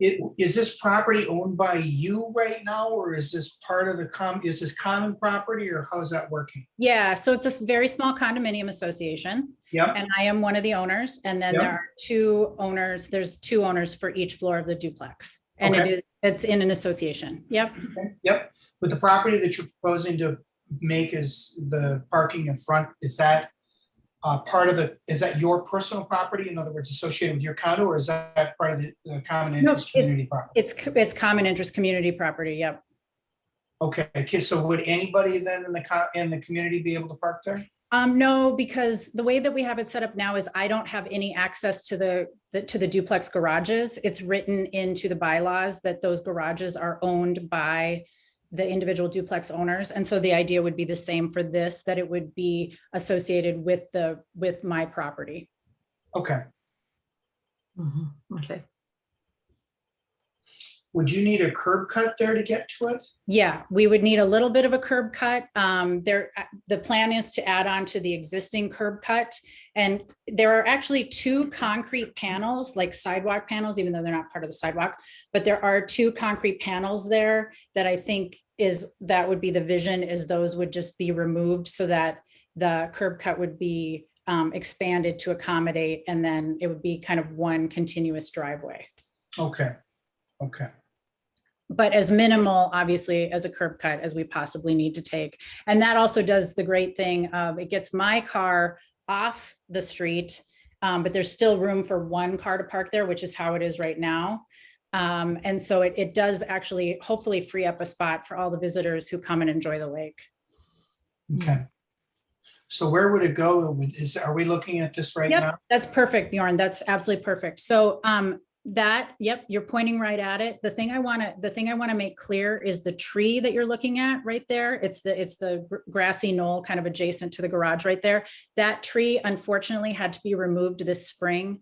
Is this property owned by you right now, or is this part of the is this common property, or how's that working? Yeah, so it's a very small condominium association. Yep. And I am one of the owners, and then Yep. there are two owners. There's two owners for each floor of the duplex. And Okay. it's in an association. Yep. Okay, yep. But the property that you're proposing to make is the parking in front, is that is that your personal property? In other words, associated with your condo, or is that part of the common interest community property? It's common interest community property. Yep. Okay, so would anybody then in the community be able to park there? No, because the way that we have it set up now is I don't have any access to the duplex garages. It's written into the bylaws that those garages are owned by the individual duplex owners. And so the idea would be the same for this, that it would be associated with my property. Okay. Okay. Would you need a curb cut there to get to it? Yeah, we would need a little bit of a curb cut. The plan is to add on to the existing curb cut. And there are actually two concrete panels, like sidewalk panels, even though they're not part of the sidewalk, but there are two concrete panels there that I think that would be the vision, is those would just be removed so that the curb cut would be expanded to accommodate, and then it would be kind of one continuous driveway. Okay, okay. But as minimal, obviously, as a curb cut as we possibly need to take. And that also does the great thing of it gets my car off the street, but there's still room for one car to park there, which is how it is right now. And so it does actually hopefully free up a spot for all the visitors who come and enjoy the lake. Okay. So where would it go? Are we looking at this right now? That's perfect, Bjorn. That's absolutely perfect. So yep, you're pointing right at it. The thing I want to make clear is the tree that you're looking at right there. It's the grassy knoll kind of adjacent to the garage right there. That tree unfortunately had to be removed this spring.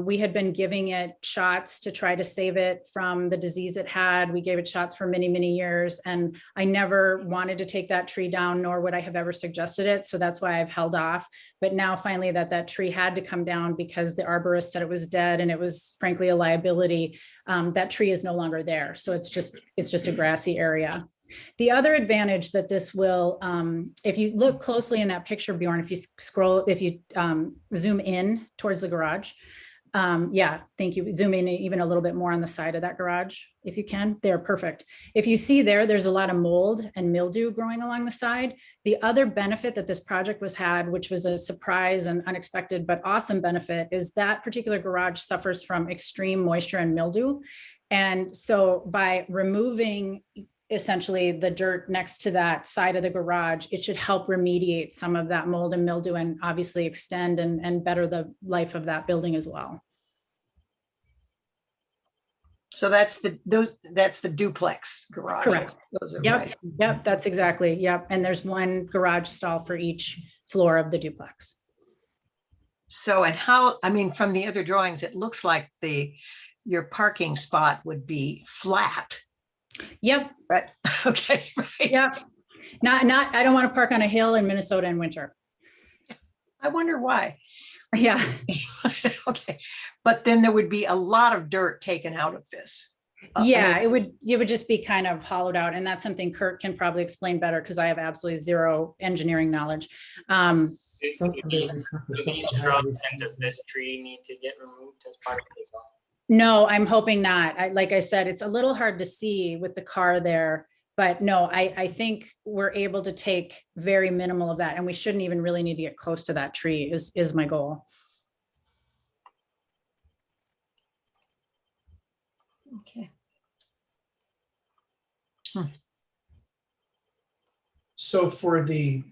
We had been giving it shots to try to save it from the disease it had. We gave it shots for many, many years, and I never wanted to take that tree down, nor would I have ever suggested it. So that's why I've held off. But now finally that tree had to come down because the arborist said it was dead, and it was frankly a liability. That tree is no longer there. So it's just a grassy area. The other advantage that this will, if you look closely in that picture, Bjorn, if you zoom in towards the garage, yeah, thank you. Zoom in even a little bit more on the side of that garage, if you can. They're perfect. If you see there's a lot of mold and mildew growing along the side. The other benefit that this project had, which was a surprise and unexpected but awesome benefit, is that particular garage suffers from extreme moisture and mildew. And so by removing essentially the dirt next to that side of the garage, it should help remediate some of that mold and mildew, and obviously extend and better the life of that building as well. So that's the duplex garage. Correct. Those are Yep. right. Yep. That's exactly. Yep. And there's one garage stall for each floor of the duplex. So, and from the other drawings, it looks like your parking spot would be flat. Yep. Right. Okay. Right. Yep. I don't want to park on a hill in Minnesota in winter. I wonder why. Yeah. Okay, but then there would be a lot of dirt taken out of this. Yeah, it would just be kind of hollowed out, and that's something Kurt can probably explain better because I have absolutely zero engineering knowledge. Do these shrubs and does this tree need to get removed as part of it as well? No, I'm hoping not. Like I said, it's a little hard to see with the car there, but no, I think we're able to take very minimal of that, and we shouldn't even really need to get close to that tree is my goal. Okay. So for the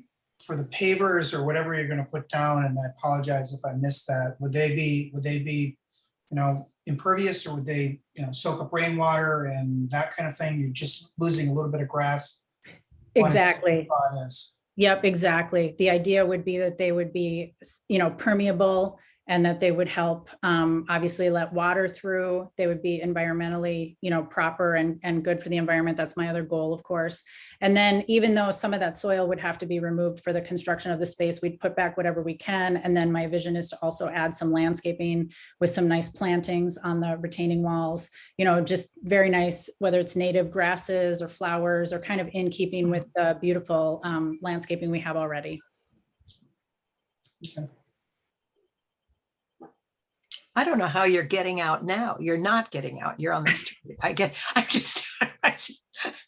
pavers or whatever you're gonna put down, and I apologize if I missed that, would they be, impervious, or would they, soak up rainwater and that kind of thing? You're just losing a little bit of grass. Exactly. Yep, exactly. The idea would be that they would be, permeable, and that they would help obviously let water through. They would be environmentally, proper and good for the environment. That's my other goal, of course. And then even though some of that soil would have to be removed for the construction of the space, we'd put back whatever we can. And then my vision is to also add some landscaping with some nice plantings on the retaining walls, just very nice, whether it's native grasses or flowers or kind of in keeping with the beautiful landscaping we have already. Okay. I don't know how you're getting out now. You're not getting out. You're on the street.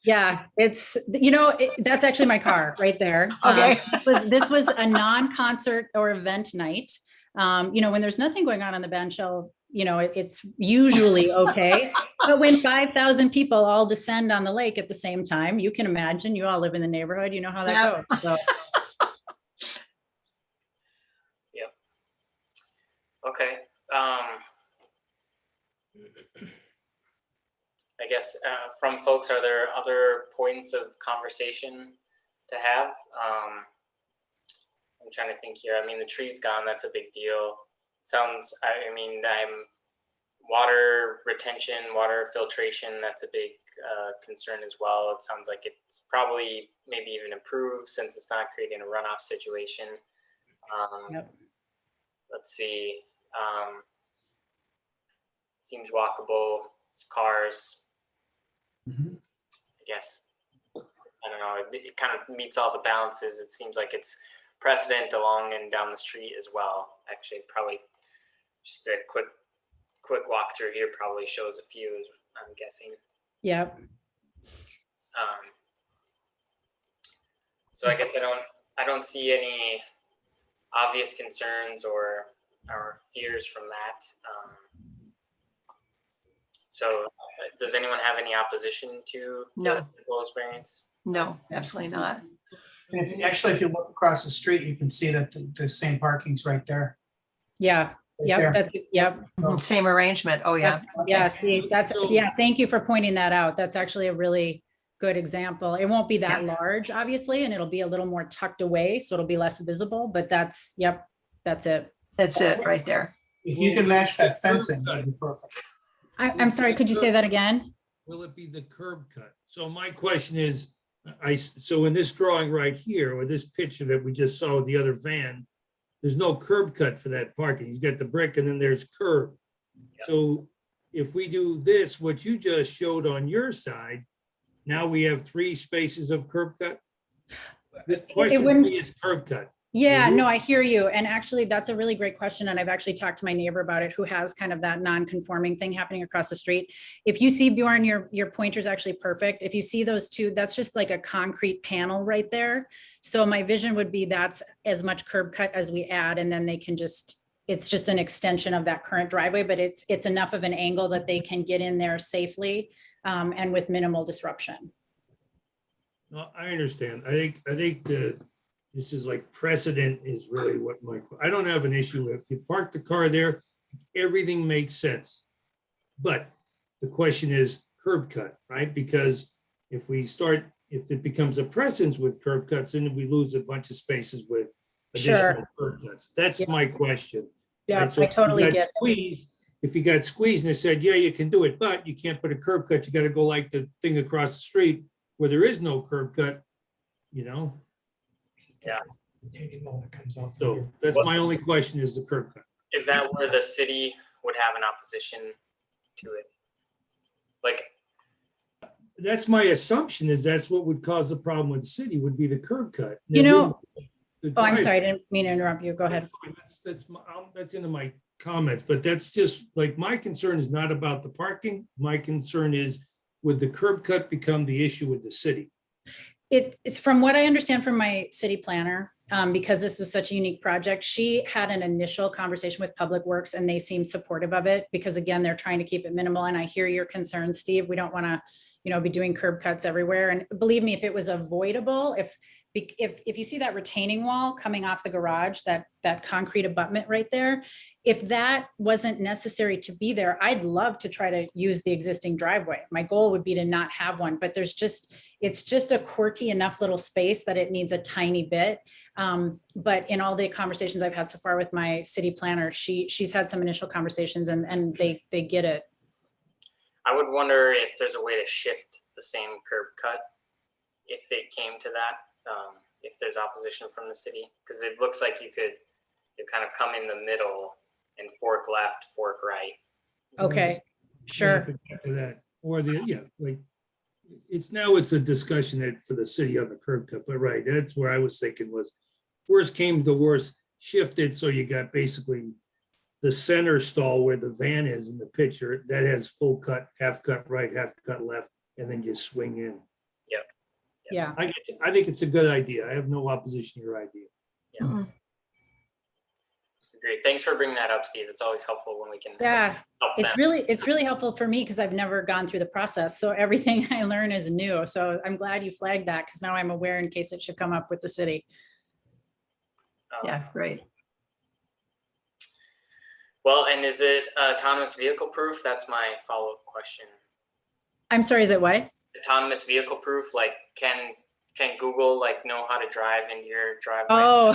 Yeah, it's, that's actually my car right there. Okay. This was a non-concert or event night. When there's nothing going on the bench, it's usually okay. But when 5,000 people all descend on the lake at the same time, you can imagine, you all live in the neighborhood, you know how that goes. So. Yep. Okay. I guess from folks, are there other points of conversation to have? I'm trying to think here. I mean, the tree's gone. That's a big deal. Sounds, I'm water retention, water filtration. That's a big concern as well. It sounds like it's probably maybe even improved since it's not creating a runoff situation. Yep. Let's see. Seems walkable. It's cars. I guess, I don't know, it kind of meets all the balances. It seems like it's precedent along and down the street as well. Actually, probably just a quick walk through here probably shows a few, I'm guessing. Yep. So I guess I don't see any obvious concerns or fears from that. So does anyone have any opposition to the proposed variance? No, absolutely not. And if you look across the street, you can see that the same parking's right there. Yeah. Right Yep. Same arrangement. Oh, yeah. Yeah. See, thank you for pointing that out. That's actually a really good example. It won't be that large, obviously, and it'll be a little more tucked away, so it'll be less visible, but that's it. That's it right there. If you can match that fencing, that'd be perfect. I'm sorry, could you say that again? Will it be the curb cut? So my question is, so in this drawing right here, or this picture that we just saw with the other van, there's no curb cut for that parking. He's got the brick and then there's curb. Yep. So if we do this, what you just showed on your side, now we have 3 spaces of curb cut. The question for me is curb cut. Yeah, no, I hear you. And actually, that's a really great question. And I've actually talked to my neighbor about it, who has kind of that non-conforming thing happening across the street. If you see, Bjorn, your pointer's actually perfect. If you see those two, that's just like a concrete panel right there. So my vision would be that's as much curb cut as we add, and then they can it's just an extension of that current driveway, but it's enough of an angle that they can get in there safely and with minimal disruption. No, I understand. I think this is like precedent is really what I don't have an issue if you park the car there, everything makes sense. But the question is curb cut, right? Because if it becomes a precedence with curb cuts, then we lose a bunch of spaces with additional curb cuts. That's my question. Yeah, right? So I totally get it. If you got squeezed and they said, yeah, you can do it, but you can't put a curb cut. You got to go like the thing across the street where there is no curb cut, Yeah. So that's my only question is the curb cut. Is that where the city would have an opposition to it? Like, That's my assumption is that's what would cause the problem with the city would be the curb cut. You know, The oh, I'm drive- sorry, I didn't mean to interrupt you. Go ahead. That's into my comments, but that's just like, my concern is not about the parking. My concern is, would the curb cut become the issue with the city? It's from what I understand from my city planner, because this was such a unique project, she had an initial conversation with Public Works and they seem supportive of it because again, they're trying to keep it minimal. And I hear your concerns, Steve. We don't want to, be doing curb cuts everywhere. And believe me, if it was avoidable, if you see that retaining wall coming off the garage, that concrete abutment right there, if that wasn't necessary to be there, I'd love to try to use the existing driveway. My goal would be to not have one, but it's just a quirky enough little space that it needs a tiny bit. But in all the conversations I've had so far with my city planner, she's had some initial conversations and they get it. I would wonder if there's a way to shift the same curb cut if it came to that, if there's opposition from the city, because it looks like you kind of come in the middle and fork left, fork right. Okay, sure. If it got to that, or it's a discussion that for the city on the curb cut, but right, that's where I was thinking was worst came to worst, shifted, so you got basically the center stall where the van is in the picture that has full cut, half cut right, half cut left, and then you swing in. Yep. Yeah. I think it's a good idea. I have no opposition to your idea. Yeah. Great. Thanks for bringing that up, Steve. It's always helpful when we can help them. It's really helpful for me because I've never gone through the process. So everything I learn is new. So I'm glad you flagged that because now I'm aware in case it should come up with the city. Yeah, great. Well, and is it autonomous vehicle proof? That's my follow-up question. I'm sorry, is it what? Autonomous vehicle proof, like can Google know how to drive into your driveway? Oh,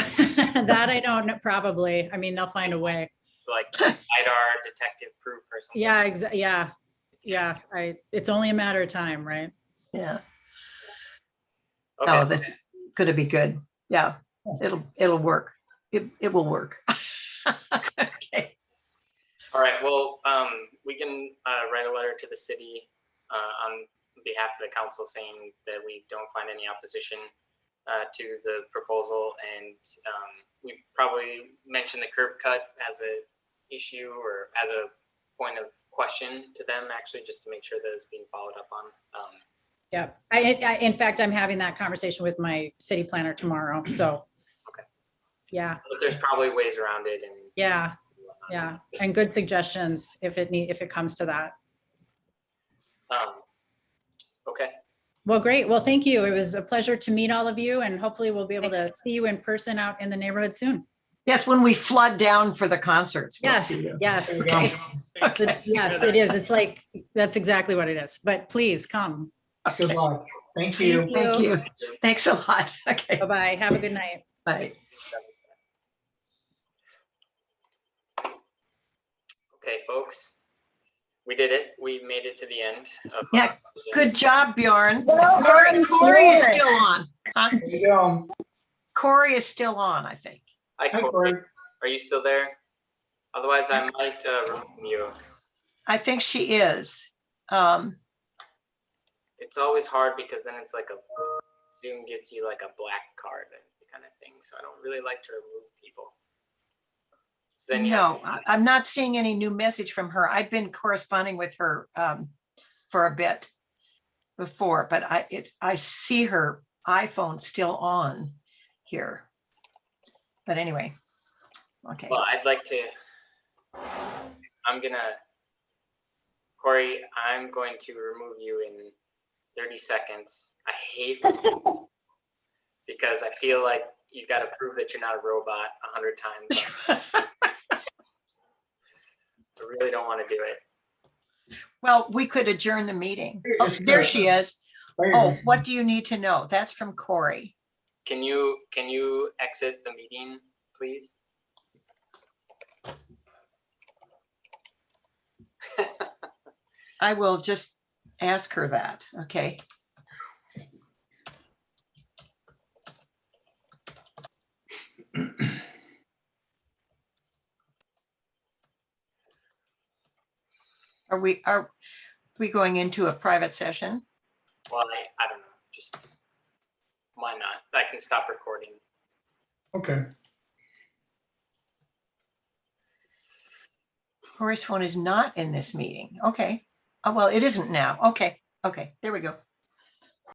that I don't know, probably. I mean, they'll find a way. Like LiDAR detective proof or something? Yeah, yeah. It's only a matter of time, right? Yeah. Okay. Oh, that's going to be good. Yeah, it'll work. It will work. Okay. All right, well, we can write a letter to the city on behalf of the council saying that we don't find any opposition to the proposal, and we probably mention the curb cut as an issue or as a point of question to them, actually, just to make sure that it's being followed up on. Yeah, I in fact, I'm having that conversation with my city planner tomorrow, so. Okay. Yeah. But there's probably ways around it, and Yeah, and good suggestions if it comes to that. Okay. Well, great. Well, thank you. It was a pleasure to meet all of you, and hopefully we'll be able to see you in person out in the neighborhood soon. Yes, when we flood down for the concerts. We'll Yes, see you. yes. Okay. Okay. Yes, it is. It's like, that's exactly what it is. But please come. Good luck. Thank you. Thank you. Thanks a lot. Okay. Bye-bye. Have a good night. Bye. Okay, folks, we did it. We made it to the end. Yeah, good job, Bjorn. Corey is still on. Huh? There you go. Corey is still on, I think. Hi, Corey. Are you still there? Otherwise, I might remove you. I think she is. It's always hard because then it's like Zoom gets you like a black card kind of thing. So I don't really like to remove people. So then I'm not seeing any new message from her. I've been corresponding with her for a bit before, but I see her iPhone still on here. But anyway, okay. Well, I'd like to, Corey, I'm going to remove you in 30 seconds. I hate because I feel like you got to prove that you're not a robot 100 times. I really don't want to do it. Well, we could adjourn the meeting. Oh, there she is. Oh, what do you need to know? That's from Corey. Can you exit the meeting, please? I will just ask her that. Okay. Are we going into a private session? Well, I don't know, just why not? I can stop recording. Okay. Corey's phone is not in this meeting. Okay. Well, it isn't now. Okay. Okay, there we go.